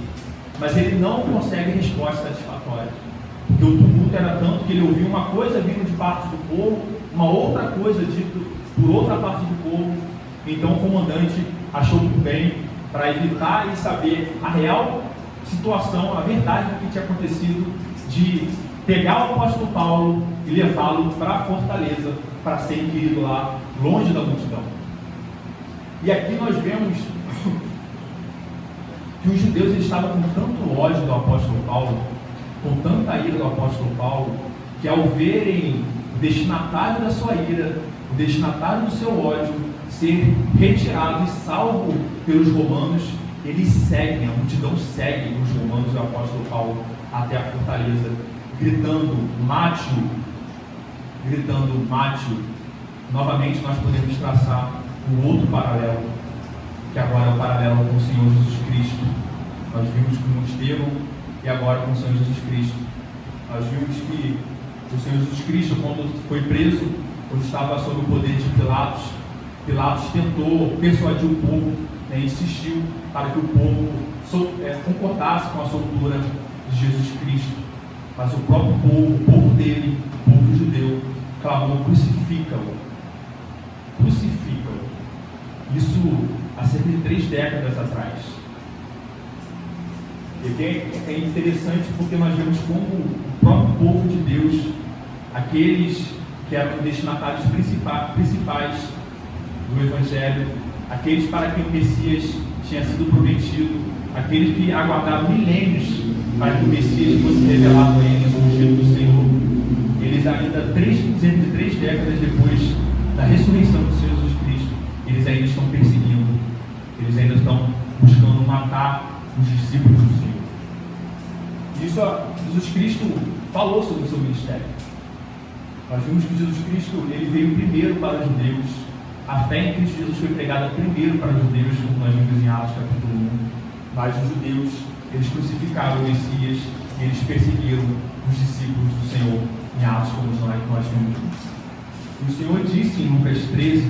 Mas ele não consegue resposta satisfatória. Porque o tumulto era tanto que ele ouviu uma coisa vindo de parte do povo, uma outra coisa dita por outra parte do povo. Então o comandante achou por bem, para evitar e saber a real situação, a verdade do que tinha acontecido, de pegar o apóstolo Paulo e levá-lo para a fortaleza, para ser inquirido lá, longe da multidão. E aqui nós vemos que os judeus eles estavam com tanto ódio do apóstolo Paulo, com tanta ira do apóstolo Paulo, que ao verem o destinatário da sua ira, o destinatário do seu ódio, ser retirado e salvo pelos romanos, eles seguem, a multidão segue os romanos e o apóstolo Paulo até a fortaleza, gritando, mate-o, gritando, mate-o. Novamente nós podemos traçar um outro paralelo, que agora é o paralelo com o Senhor Jesus Cristo. Nós vimos com Estevão e agora com o Senhor Jesus Cristo. Nós vimos que o Senhor Jesus Cristo, quando foi preso, quando estava sob o poder de Pilatos, Pilatos tentou persuadir o povo, né, insistiu para que o povo concordasse com a soltura de Jesus Cristo. Mas o próprio povo, o povo dele, o povo judeu, clamou: crucifica-o, crucifica-o. Isso há cerca de 3 décadas atrás. E é interessante porque nós vemos como o próprio povo de Deus, aqueles que eram destinatários principais do Evangelho, aqueles para quem o Messias tinha sido prometido, aqueles que aguardaram milênios para que o Messias fosse revelado a eles, o ungido do Senhor, eles ainda, cerca de 3 décadas depois da ressurreição do Senhor Jesus Cristo, eles ainda estão perseguindo, eles ainda estão buscando matar os discípulos do Senhor. Isso Jesus Cristo falou sobre o seu ministério. Nós vimos que Jesus Cristo ele veio primeiro para os judeus. A fé em Cristo Jesus foi pregada primeiro para os judeus, como nós vimos em Atos capítulo 1. Mas os judeus, eles crucificaram o Messias e eles perseguiram os discípulos do Senhor em Atos, como nós vimos. E o Senhor disse em Lucas 13,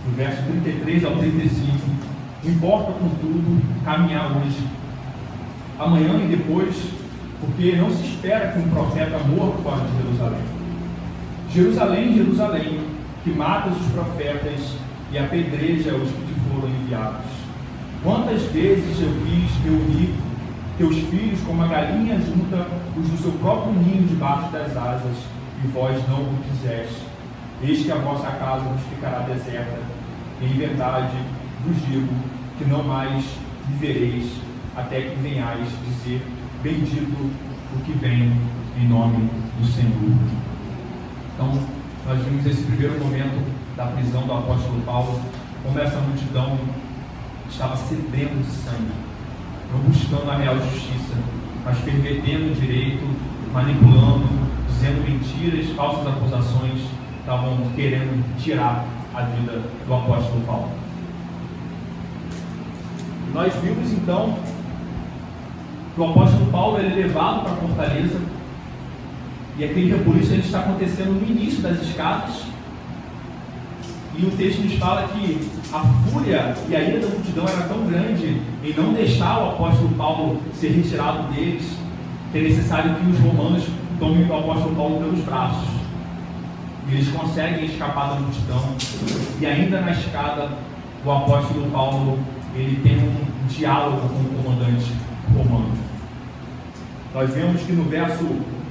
do verso 33 ao 35, importa, contudo, caminhar hoje, amanhã e depois, porque não se espera que um profeta morra fora de Jerusalém. Jerusalém, Jerusalém, que matas os profetas e apedreja os que te foram enviados. Quantas vezes eu quis reunir teus filhos como a galinha junta os do seu próprio ninho debaixo das asas, e vós não o quiseste. Eis que a vossa casa vos ficará deserta. Em verdade vos digo que não mais vivereis, até que venhais dizer: bendito o que vem em nome do Senhor. Então, nós vimos esse primeiro momento da prisão do apóstolo Paulo, como essa multidão estava sedenta de sangue, não buscando a real justiça, mas pervertendo o direito, manipulando, dizendo mentiras, falsas acusações, estavam querendo tirar a vida do apóstolo Paulo. Nós vimos então que o apóstolo Paulo ele é levado para a fortaleza, e aquele rebuliço está acontecendo no início das escadas, e o texto nos fala que a fúria e a ira da multidão era tão grande em não deixar o apóstolo Paulo ser retirado deles, que é necessário que os romanos tomem o apóstolo Paulo pelos braços. E eles conseguem escapar da multidão, e ainda na escada o apóstolo Paulo ele tem um diálogo com o comandante romano. Nós vemos que no verso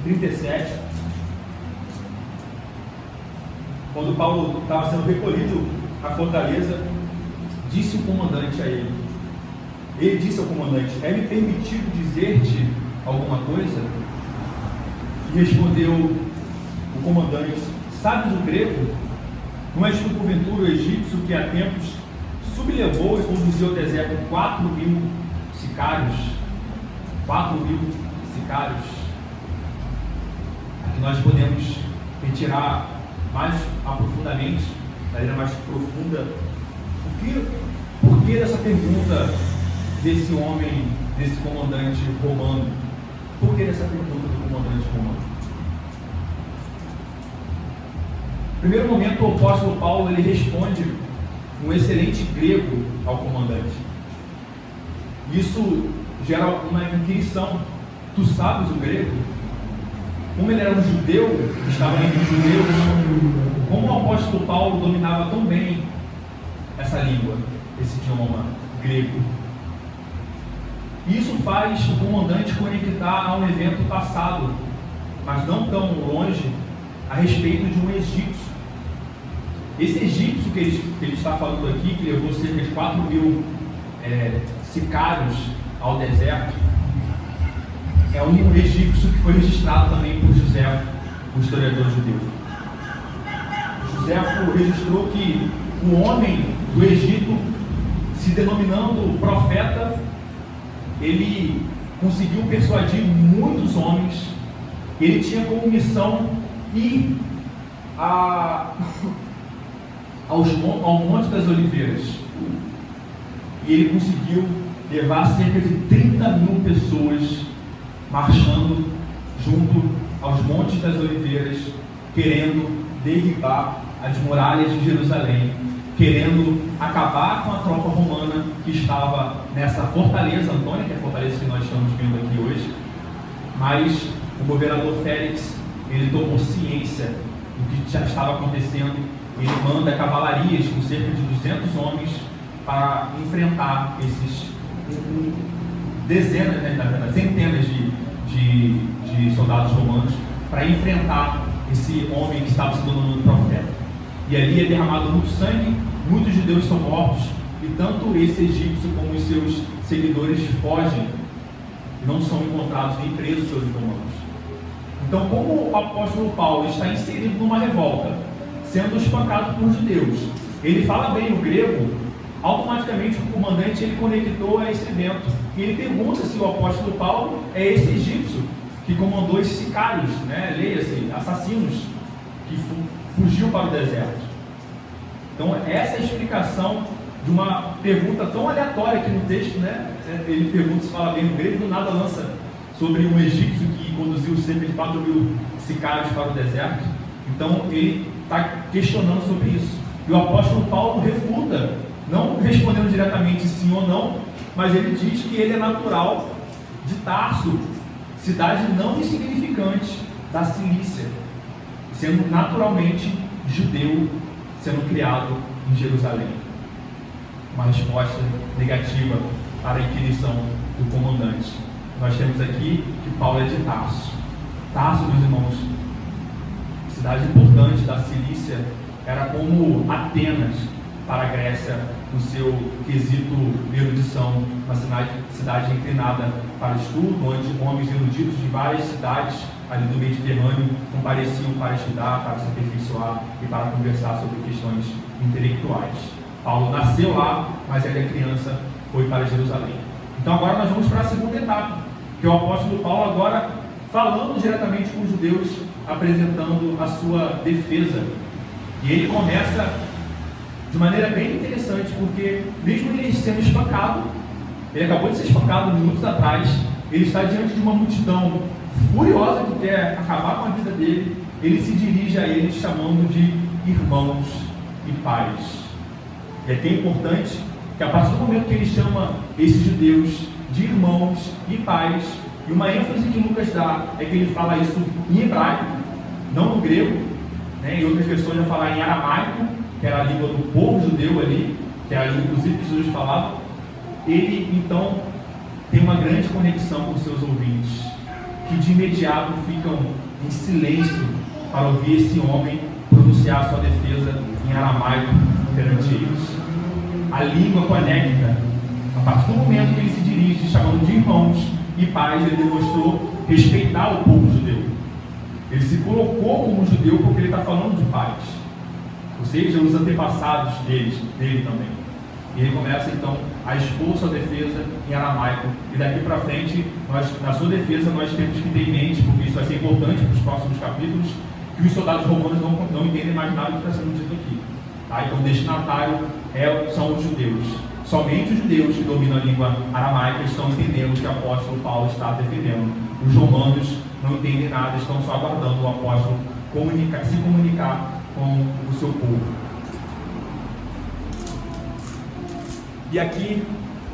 37, quando Paulo estava sendo recolhido à fortaleza, disse o comandante a ele disse ao comandante: é-me permitido dizer-te alguma coisa? respondeu o comandante: sabes o grego? Não és tu porventura o egípcio que há tempos sublevou e conduziu ao deserto 4.000 sicários? 4.000 sicários. Aqui nós podemos retirar mais aprofundadamente, da maneira mais profunda, por que dessa pergunta desse homem, desse comandante romano? Por que dessa pergunta do comandante romano? No primeiro momento, o apóstolo Paulo ele responde um excelente grego ao comandante. Isso gera uma inquirição. Tu sabes o grego? Como ele era um judeu, estava entre os judeus, como o apóstolo Paulo dominava tão bem essa língua, esse idioma grego? Isso faz o comandante conectar a um evento passado, mas não tão longe, a respeito de um egípcio. Esse egípcio que ele está falando aqui, que levou cerca de 4.000 sicários ao deserto, é um egípcio que foi registrado também por José, o historiador judeu. José registrou que o homem do Egito, se denominando profeta, ele conseguiu persuadir muitos homens. Ele tinha como missão ir ao Monte das Oliveiras. E ele conseguiu levar cerca de 30.000 pessoas marchando junto aos Montes das Oliveiras, querendo derribar as muralhas de Jerusalém, querendo acabar com a tropa romana que estava nessa fortaleza Antônia, que é a fortaleza que nós estamos vendo aqui hoje. Mas o governador Félix, ele tomou ciência do que já estava acontecendo. Ele manda cavalarias com cerca de 200 homens para enfrentar esses centenas de soldados romanos, para enfrentar esse homem que estava se denominando profeta. E ali é derramado muito sangue, muitos judeus são mortos, e tanto esse egípcio como os seus seguidores fogem, e não são encontrados nem presos pelos romanos. Então, como o apóstolo Paulo está inserido numa revolta, sendo espancado por judeus, ele fala bem o grego, automaticamente o comandante ele conectou a esse evento. E ele pergunta se o apóstolo Paulo é esse egípcio que comandou esses sicários, leia-se, assassinos, que fugiu para o deserto. Então, essa é a explicação de uma pergunta tão aleatória aqui no texto, Ele pergunta se fala bem o grego, do nada lança sobre um egípcio que conduziu cerca de 4.000 sicários para o deserto. Então, ele está questionando sobre isso. E o apóstolo Paulo refuta, não respondendo diretamente sim ou não, mas ele diz que ele é natural de Tarso, cidade não insignificante da Cilícia, sendo naturalmente judeu, sendo criado em Jerusalém. Uma resposta negativa para a inquirição do comandante. Nós temos aqui que Paulo é de Tarso. Tarso, meus irmãos, cidade importante da Cilícia, era como Atenas para a Grécia, no seu quesito de erudição, uma cidade inclinada para o estudo, onde homens eruditos de várias cidades ali do Mediterrâneo compareciam para estudar, para se aperfeiçoar e para conversar sobre questões intelectuais. Paulo nasceu lá, mas ainda criança foi para Jerusalém. Então agora nós vamos para a segunda etapa, que é o apóstolo Paulo agora falando diretamente com os judeus, apresentando a sua defesa. E ele começa de maneira bem interessante, porque mesmo ele sendo espancado, ele acabou de ser espancado minutos atrás, ele está diante de uma multidão furiosa que quer acabar com a vida dele, ele se dirige a eles chamando de irmãos e pais. E aqui é importante que a partir do momento que ele chama esses judeus de irmãos e pais, e uma ênfase que Lucas dá é que ele fala isso em hebraico, não no grego, em outras versões vai falar em aramaico, que era a língua do povo judeu ali, que é a língua inclusive que Jesus falava. Ele então tem uma grande conexão com seus ouvintes, que de imediato ficam em silêncio para ouvir esse homem pronunciar sua defesa em aramaico perante eles. A língua conecta. A partir do momento que ele se dirige chamando de irmãos e pais, ele demonstrou respeitar o povo judeu. Ele se colocou como judeu porque ele está falando de pais, ou seja, os antepassados dele também. E ele começa então a expor sua defesa em aramaico. E daqui para frente, na sua defesa, nós temos que ter em mente, porque isso vai ser importante para os próximos capítulos, que os soldados romanos não entendem mais nada do que está sendo dito aqui. Tá? Então o destinatário são os judeus. Somente os judeus que dominam a língua aramaica estão entendendo o que o apóstolo Paulo está defendendo. Os romanos não entendem nada, estão só aguardando o apóstolo se comunicar com o seu povo. E aqui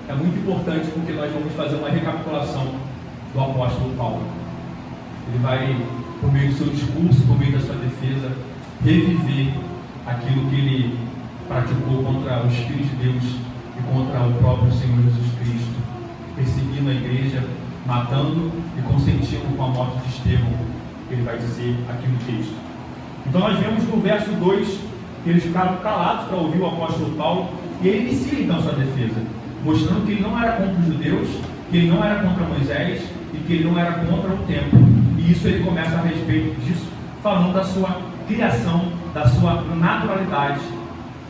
é muito importante porque nós vamos fazer uma recapitulação do apóstolo Paulo. Ele vai, por meio do seu discurso, por meio da sua defesa, reviver aquilo que ele praticou contra os filhos de Deus e contra o próprio Senhor Jesus Cristo, perseguindo a igreja, matando e consentindo com a morte de Estevão, que ele vai dizer aqui no texto. Então nós vemos no verso 2 que eles ficaram calados para ouvir o apóstolo Paulo, e ele inicia então sua defesa, mostrando que ele não era contra os judeus, que ele não era contra Moisés e que ele não era contra o templo. E isso ele começa a respeito disso, falando da sua criação, da sua naturalidade.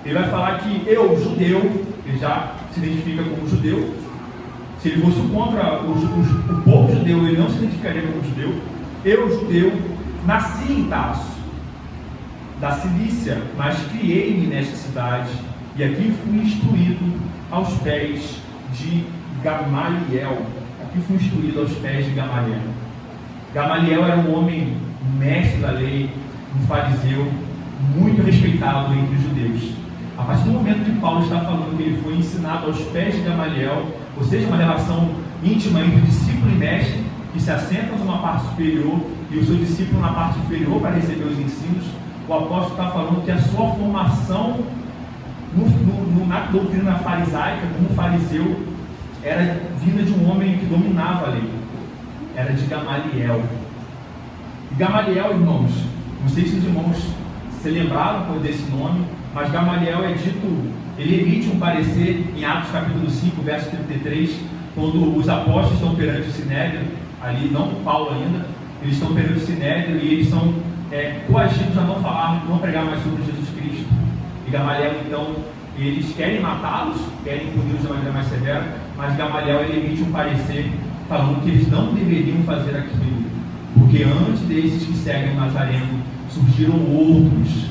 Ele vai falar que eu, judeu, ele já se identifica como judeu. Se ele fosse contra o povo judeu, ele não se identificaria como judeu. Eu, judeu, nasci em Tarso, da Cilícia, mas criei-me nesta cidade, e aqui fui instruído aos pés de Gamaliel. Aqui fui instruído aos pés de Gamaliel. Gamaliel era um homem mestre da lei, um fariseu, muito respeitado entre os judeus. A partir do momento que Paulo está falando que ele foi ensinado aos pés de Gamaliel, ou seja, uma relação íntima entre discípulo e mestre, que se assentam numa parte superior e o seu discípulo na parte inferior para receber os ensinos, o apóstolo está falando que a sua formação na doutrina farisaica, como fariseu, era vinda de um homem que dominava a lei, era de Gamaliel. E Gamaliel, irmãos, não sei se os irmãos se lembraram desse nome, mas Gamaliel é dito, ele emite um parecer em Atos capítulo 5, verso 33, quando os apóstolos estão perante o Sinédrio, ali não Paulo ainda, eles estão perante o Sinédrio e eles são coagidos a não falar, não pregar mais sobre Jesus Cristo. E Gamaliel, então, eles querem matá-los, querem puni-los de maneira mais severa, mas Gamaliel ele emite um parecer falando que eles não deveriam fazer aquilo, porque antes desses que seguem o Nazareno, surgiram outros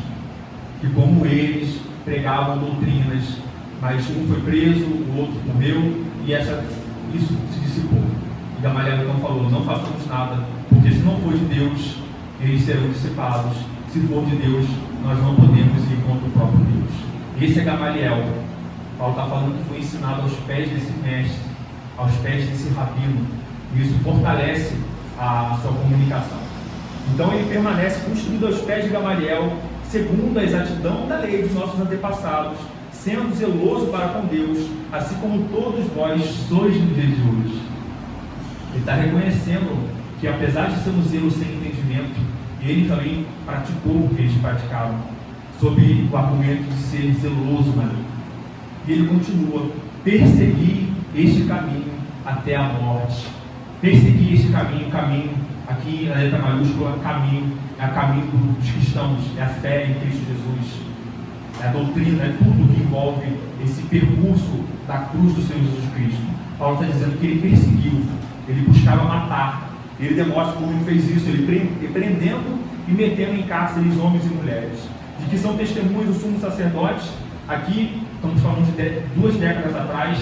que, como eles, pregavam doutrinas, mas um foi preso, o outro morreu, e isso se dissipou. E Gamaliel então falou: não façamos nada, porque se não for de Deus, eles serão dissipados. Se for de Deus, nós não podemos ir contra o próprio Deus. Esse é Gamaliel. Paulo está falando que foi ensinado aos pés desse mestre, aos pés desse rabino, e isso fortalece a sua comunicação. Então ele permanece construído aos pés de Gamaliel, segundo a exatidão da lei dos nossos antepassados, sendo zeloso para com Deus, assim como todos vós sois no dia de hoje. Ele está reconhecendo que, apesar de ser um zelo sem entendimento, ele também praticou o que eles praticavam, sob o argumento de ser zeloso na lei. E ele continua: perseguir este caminho até a morte. Perseguir este caminho, aqui na letra maiúscula, caminho, é o caminho dos cristãos, é a fé em Cristo Jesus, é a doutrina, é tudo que envolve esse percurso da cruz do Senhor Jesus Cristo. Paulo está dizendo que ele perseguiu, ele buscava matar. Ele demonstra como ele fez isso, ele prendendo e metendo em cárceres homens e mulheres, de que são testemunhas do sumo sacerdote. Aqui estamos falando de 2 décadas atrás.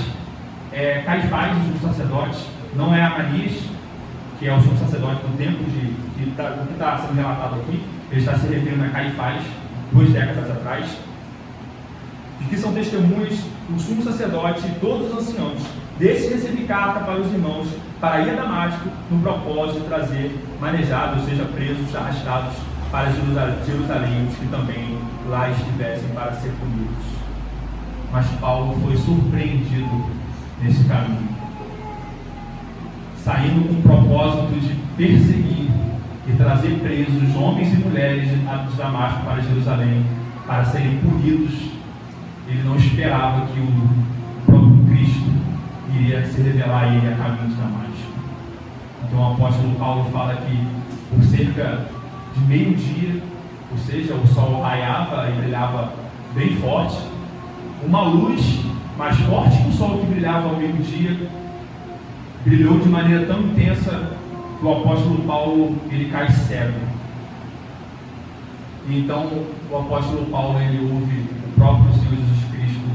Caifás, o sumo sacerdote, não é Ananias, que é o sumo sacerdote do templo, o que está sendo relatado aqui. Ele está se referindo a Caifás, 2 décadas atrás, de que são testemunhas o sumo sacerdote e todos os anciãos. Desse recebi carta para os irmãos, para ir a Damasco, no propósito de trazer manejados, ou seja, presos, arrastados para Jerusalém, os que também lá estivessem para ser punidos. Mas Paulo foi surpreendido nesse caminho, saindo com o propósito de perseguir e trazer presos homens e mulheres de Damasco para Jerusalém, para serem punidos. Ele não esperava que o próprio Cristo iria se revelar a ele a caminho de Damasco. Então o apóstolo Paulo fala que por cerca de meio-dia, ou seja, o sol raiava e brilhava bem forte, uma luz mais forte que o sol que brilhava ao meio-dia, brilhou de maneira tão intensa que o apóstolo Paulo ele cai cego. E então o apóstolo Paulo ele ouve o próprio Senhor Jesus Cristo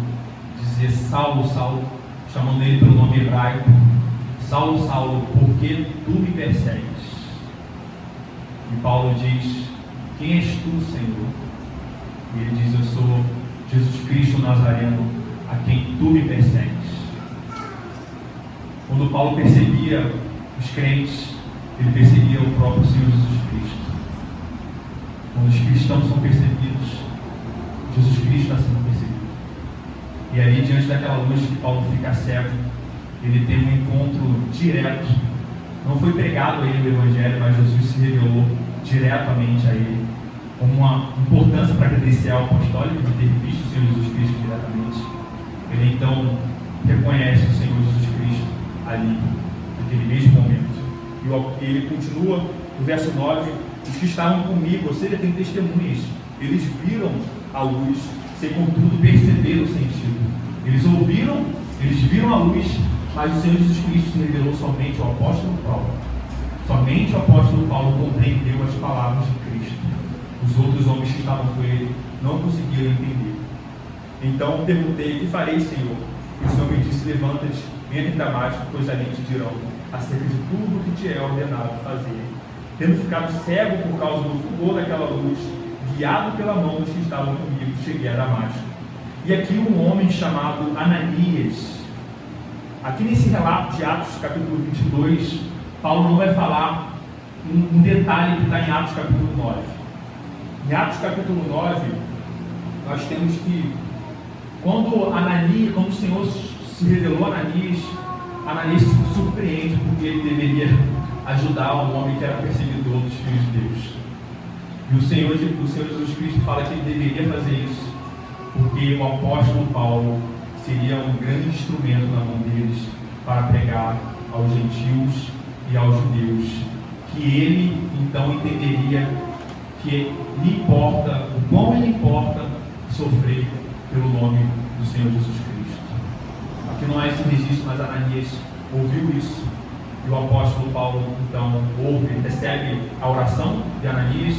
dizer: Saulo, Saulo, chamando ele pelo nome hebraico: Saulo, Saulo, por que tu me persegues? E Paulo diz: quem és tu, Senhor? E ele diz: eu sou Jesus Cristo Nazareno, a quem tu me persegues. Quando Paulo perseguia os crentes, ele perseguia o próprio Senhor Jesus Cristo. Quando os cristãos são perseguidos, Jesus Cristo está sendo perseguido. E ali, diante daquela luz que Paulo fica cego, ele tem um encontro direto. Não foi pregado a ele o Evangelho, mas Jesus se revelou diretamente a ele, como uma importância para a credencial apostólica de ter visto o Senhor Jesus Cristo diretamente. Ele então reconhece o Senhor Jesus Cristo ali, naquele mesmo momento. E ele continua no verso 9: os que estavam comigo, ou seja, tem testemunhas, eles viram a luz, sem contudo perceber o sentido. Eles ouviram, eles viram a luz, mas o Senhor Jesus Cristo se revelou somente ao apóstolo Paulo. Somente o apóstolo Paulo compreendeu as palavras de Cristo. Os outros homens que estavam com ele não conseguiram entender. Então perguntei: que farei, Senhor? E o Senhor me disse: levanta-te, entra em Damasco, pois ali te dirão acerca de tudo o que te é ordenado fazer. Tendo ficado cego por causa do fulgor daquela luz, guiado pela mão dos que estavam comigo, cheguei a Damasco. E aqui um homem chamado Ananias. Aqui nesse relato de Atos capítulo 22, Paulo não vai falar um detalhe que está em Atos capítulo 9. Em Atos capítulo 9, nós temos que, quando o Senhor se revelou a Ananias se surpreende porque ele deveria ajudar um homem que era perseguidor dos filhos de Deus. E o Senhor Jesus Cristo fala que ele deveria fazer isso porque o apóstolo Paulo seria um grande instrumento na mão deles para pregar aos gentios e aos judeus, que ele então entenderia que lhe importa, o quão lhe importa sofrer pelo nome do Senhor Jesus Cristo. Aqui não há esse registro, mas Ananias ouviu isso, e o apóstolo Paulo então recebe a oração de Ananias,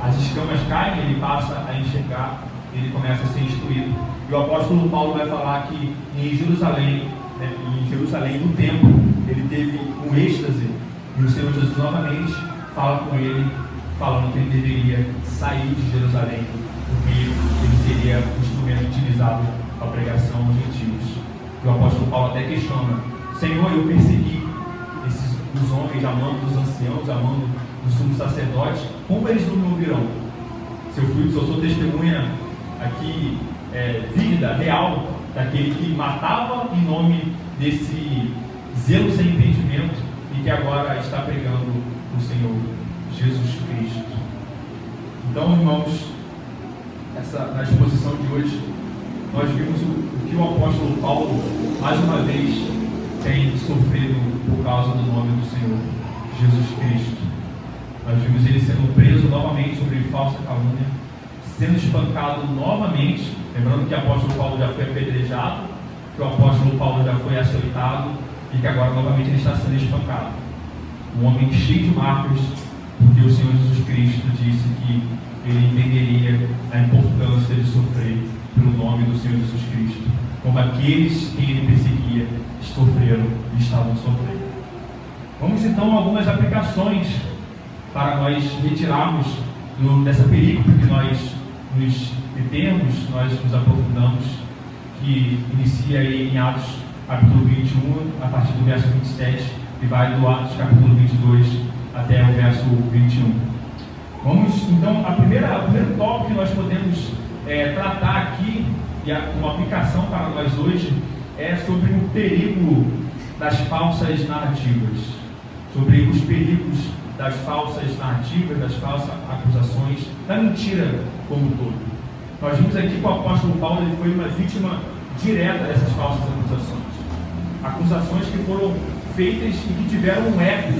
as escamas caem, ele passa a enxergar, ele começa a ser instruído. E o apóstolo Paulo vai falar que em Jerusalém, no templo, ele teve um êxtase, e o Senhor Jesus novamente fala com ele, falando que ele deveria sair de Jerusalém, porque ele seria o instrumento utilizado para a pregação aos gentios. E o apóstolo Paulo até questiona: Senhor, eu persegui os homens, amando os anciãos, amando os sumos sacerdotes, como eles não me ouvirão? Se eu sou testemunha aqui vívida, real, daquele que matava em nome desse zelo sem entendimento e que agora está pregando o Senhor Jesus Cristo. Então, irmãos, na exposição de hoje, nós vimos o que o apóstolo Paulo, mais uma vez, tem sofrido por causa do nome do Senhor Jesus Cristo. Nós vimos ele sendo preso novamente sobre falsa calúnia, sendo espancado novamente, lembrando que o apóstolo Paulo já foi apedrejado, que o apóstolo Paulo já foi açoitado e que agora novamente ele está sendo espancado. Um homem cheio de marcas, porque o Senhor Jesus Cristo disse que ele entenderia a importância de sofrer pelo nome do Senhor Jesus Cristo, como aqueles que ele perseguia sofreram e estavam sofrendo. Vamos então a algumas aplicações para nós retirarmos dessa película que nós nos detemos, nós nos aprofundamos, que inicia aí em Atos capítulo 21, a partir do verso 27, e vai do Atos capítulo 22 até o verso 21. Vamos então, o primeiro tópico que nós podemos tratar aqui, e uma aplicação para nós hoje, é sobre o perigo das falsas narrativas, sobre os perigos das falsas narrativas, das falsas acusações, da mentira como um todo. Nós vimos aqui que o apóstolo Paulo ele foi uma vítima direta dessas falsas acusações que foram feitas e que tiveram um eco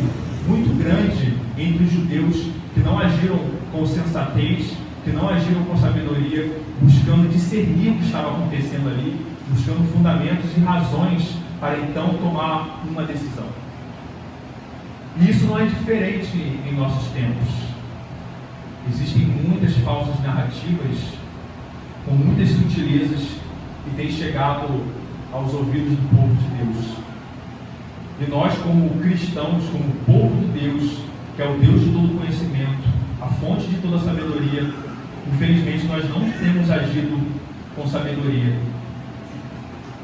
muito grande entre os judeus que não agiram com sensatez, que não agiram com sabedoria, buscando discernir o que estava acontecendo ali, buscando fundamentos e razões para então tomar uma decisão. E isso não é diferente em nossos tempos. Existem muitas falsas narrativas com muitas sutilezas que têm chegado aos ouvidos do povo de Deus. E nós, como cristãos, como povo de Deus, que é o Deus de todo conhecimento, a fonte de toda sabedoria, infelizmente nós não temos agido com sabedoria.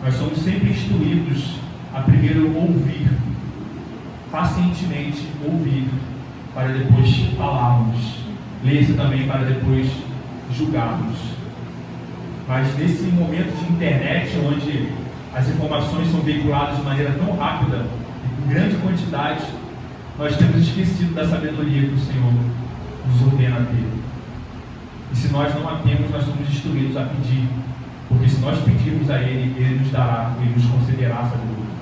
Nós somos sempre instruídos a primeiro ouvir, pacientemente ouvir, para depois falarmos. Ler-se também para depois julgarmos. Mas nesse momento de internet, onde as informações são veiculadas de maneira tão rápida, em grande quantidade, nós temos esquecido da sabedoria que o Senhor nos ordena a ter. E se nós não a temos, nós somos instruídos a pedir, porque se nós pedirmos a Ele, Ele nos dará, Ele nos concederá a sabedoria.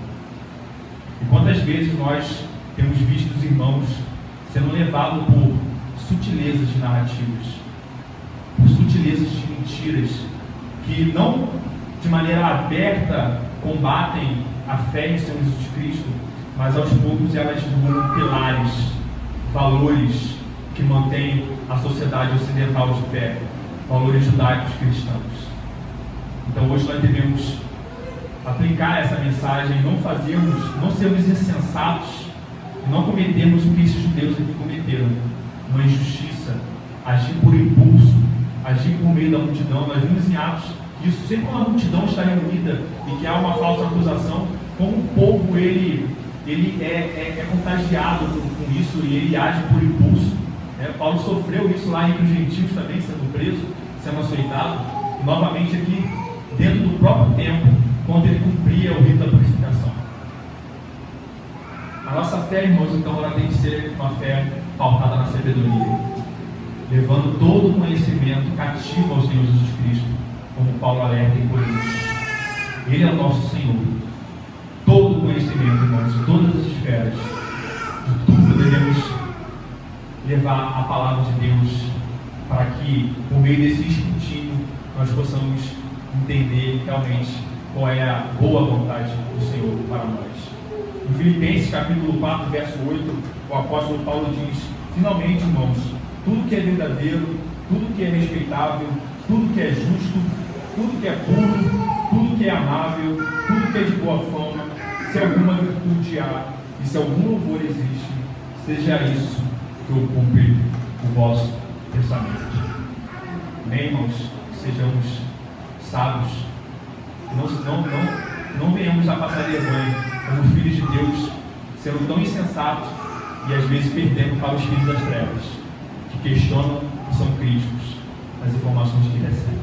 E quantas vezes nós temos visto os irmãos sendo levados por sutilezas de narrativas, por sutilezas de mentiras, que não de maneira aberta combatem a fé em Senhor Jesus Cristo, mas aos poucos elas mudam pilares, valores que mantêm a sociedade ocidental de pé, valores judaicos cristãos. Então hoje nós devemos aplicar essa mensagem, não sermos insensatos, não cometermos o que esses judeus aqui cometeram, uma injustiça, agir por impulso, agir por meio da multidão. Nós vimos em Atos que isso, sempre quando a multidão está reunida e que há uma falsa acusação, como o povo ele é contagiado com isso e ele age por impulso. Paulo sofreu isso lá entre os gentios também, sendo preso, sendo açoitado, e novamente aqui dentro do próprio templo, quando ele cumpria o rito da purificação. A nossa fé, irmãos, então, ela tem que ser uma fé pautada na sabedoria, levando todo o conhecimento cativo ao Senhor Jesus Cristo, como Paulo alerta em Coríntios. Ele é o nosso Senhor. Todo o conhecimento, irmãos, de todas as esferas, de tudo devemos levar a palavra de Deus, para que, por meio desse escrutínio, nós possamos entender realmente qual é a boa vontade do Senhor para nós. Em Filipenses capítulo 4, verso 8, o apóstolo Paulo diz: finalmente, irmãos, tudo que é verdadeiro, tudo que é respeitável, tudo que é justo, tudo que é puro, tudo que é amável, tudo que é de boa fama, se alguma virtude há e se algum louvor existe, seja isso que ocupe o vosso pensamento. Amém, irmãos? Sejamos sábios, não venhamos a passar vergonha como filhos de Deus, sendo tão insensatos e às vezes perdendo para os filhos das trevas, que questionam e são críticos nas informações que recebem.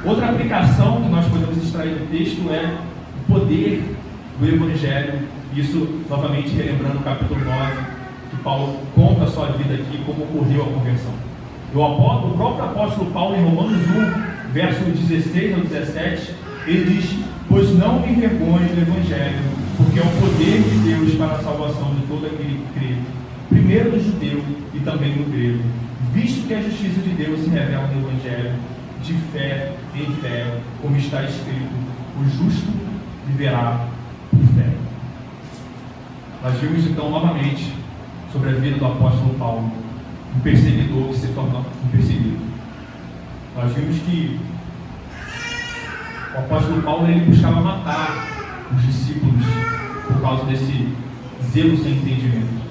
Outra aplicação que nós podemos extrair do texto é o poder do Evangelho, isso novamente relembrando o capítulo 9, que Paulo conta a sua vida aqui, como ocorreu a conversão. O próprio apóstolo Paulo, em Romanos 1, verso 16 ao 17, ele diz: pois não me envergonhe do Evangelho, porque é o poder de Deus para a salvação de todo aquele que crê, primeiro do judeu e também do grego, visto que a justiça de Deus se revela no Evangelho, de fé em fé, como está escrito: o justo viverá por fé. Nós vimos então novamente sobre a vida do apóstolo Paulo, um perseguidor que se torna um perseguido. Nós vimos que o apóstolo Paulo ele buscava matar os discípulos por causa desse zelo sem entendimento.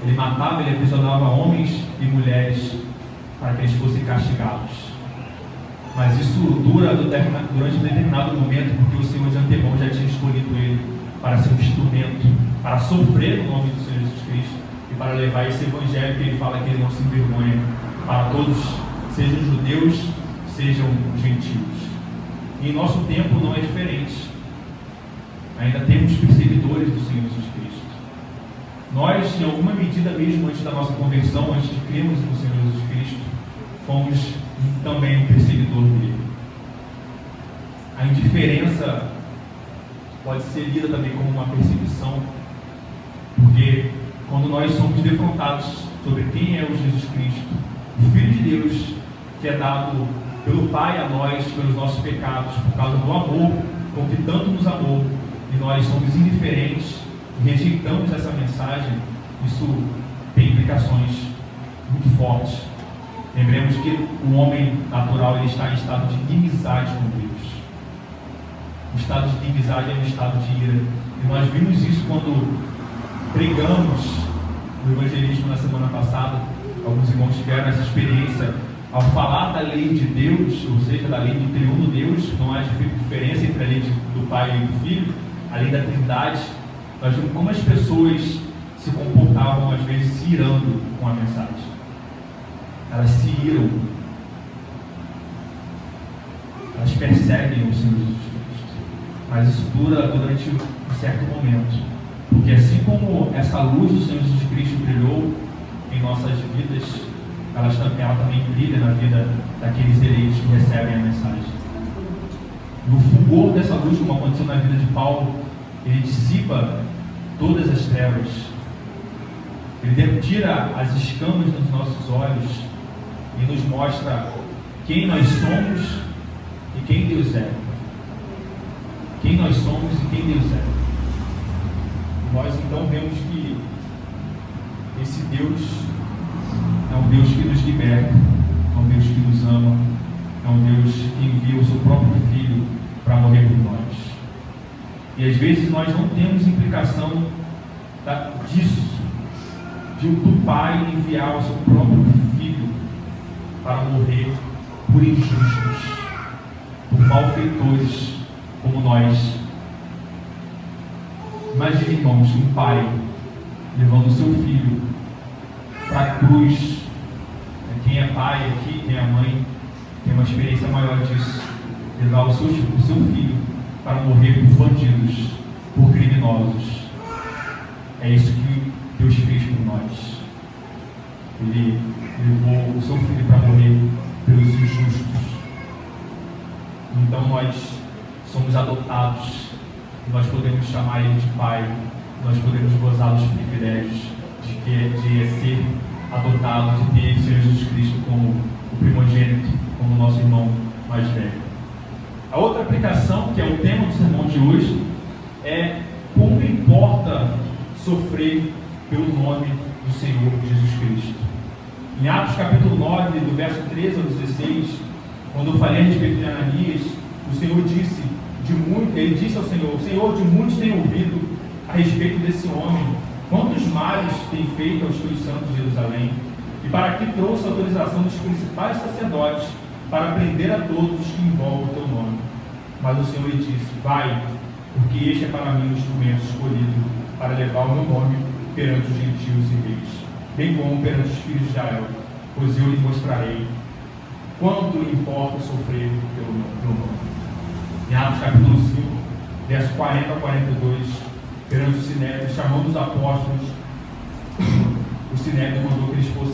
Ele matava, ele aprisionava homens e mulheres para que eles fossem castigados. Mas isso dura durante um determinado momento, porque o Senhor de antemão já tinha escolhido ele para ser um instrumento, para sofrer no nome do Senhor Jesus Cristo e para levar esse evangelho que ele fala que ele não se envergonha para todos, sejam judeus, sejam gentios. E em nosso tempo não é diferente. Ainda temos perseguidores do Senhor Jesus Cristo. Nós, em alguma medida mesmo antes da nossa conversão, antes de crermos no Senhor Jesus Cristo, fomos também um perseguidor dele. A indiferença pode ser lida também como uma perseguição, porque quando nós somos defrontados sobre quem é o Jesus Cristo, o Filho de Deus, que é dado pelo Pai a nós pelos nossos pecados, por causa do amor com que tanto nos amou, e nós somos indiferentes e rejeitamos essa mensagem. Isso tem implicações muito fortes. Lembremos que o homem natural ele está em estado de inimizade com Deus. O estado de inimizade é um estado de ira. E nós vimos isso quando pregamos no evangelismo na semana passada. Alguns irmãos tiveram essa experiência ao falar da lei de Deus, ou seja, da lei do triuno Deus. Não há diferença entre a lei do Pai e do Filho, a lei da Trindade. Nós vimos como as pessoas se comportavam, às vezes, se irando com a mensagem. Elas se iram. Elas perseguem o Senhor Jesus Cristo. Mas isso dura durante um certo momento. Porque assim como essa luz do Senhor Jesus Cristo brilhou em nossas vidas, ela também brilha na vida daqueles eleitos que recebem a mensagem. E o fulgor dessa luz, como aconteceu na vida de Paulo, ele dissipa todas as trevas. Ele tira as escamas dos nossos olhos e nos mostra quem nós somos e quem Deus é. Quem nós somos e quem Deus é. Nós então vemos que esse Deus é um Deus que nos liberta, é um Deus que nos ama, é um Deus que envia o seu próprio Filho para morrer por nós. E às vezes nós não temos implicação disso, do Pai enviar o seu próprio Filho para morrer por injustos, por malfeitores como nós. Imagine, irmãos, um pai levando o seu filho para a cruz. Quem é pai aqui, quem é mãe, tem uma experiência maior disso. Levar o seu filho para morrer por bandidos, por criminosos. É isso que Deus fez por nós. Ele levou o seu filho para morrer pelos injustos. Então nós somos adotados. Nós podemos chamar Ele de Pai. Nós podemos gozar dos privilégios de ser adotado, de ter o Senhor Jesus Cristo como o primogênito, como o nosso irmão mais velho. A outra aplicação, que é o tema do sermão de hoje, é como importa sofrer pelo nome do Senhor Jesus Cristo. Em Atos capítulo 9, do verso 13 ao 16, quando eu falei a respeito de Ananias, o Senhor disse, ele disse ao Senhor, Senhor, de muitos tenho ouvido a respeito desse homem, quantos males tem feito aos teus santos de Jerusalém, e para que trouxe a autorização dos principais sacerdotes para prender a todos os que invocam o teu nome. Mas o Senhor lhe disse, vai, porque este é para mim o instrumento escolhido para levar o meu nome perante os gentios e reis, bem como perante os filhos de Israel, pois eu lhe mostrarei quanto lhe importa sofrer pelo meu nome. Em Atos capítulo 5, verso 40 a 42, perante o Sinédrio, chamando os apóstolos, o Sinédrio mandou que eles fossem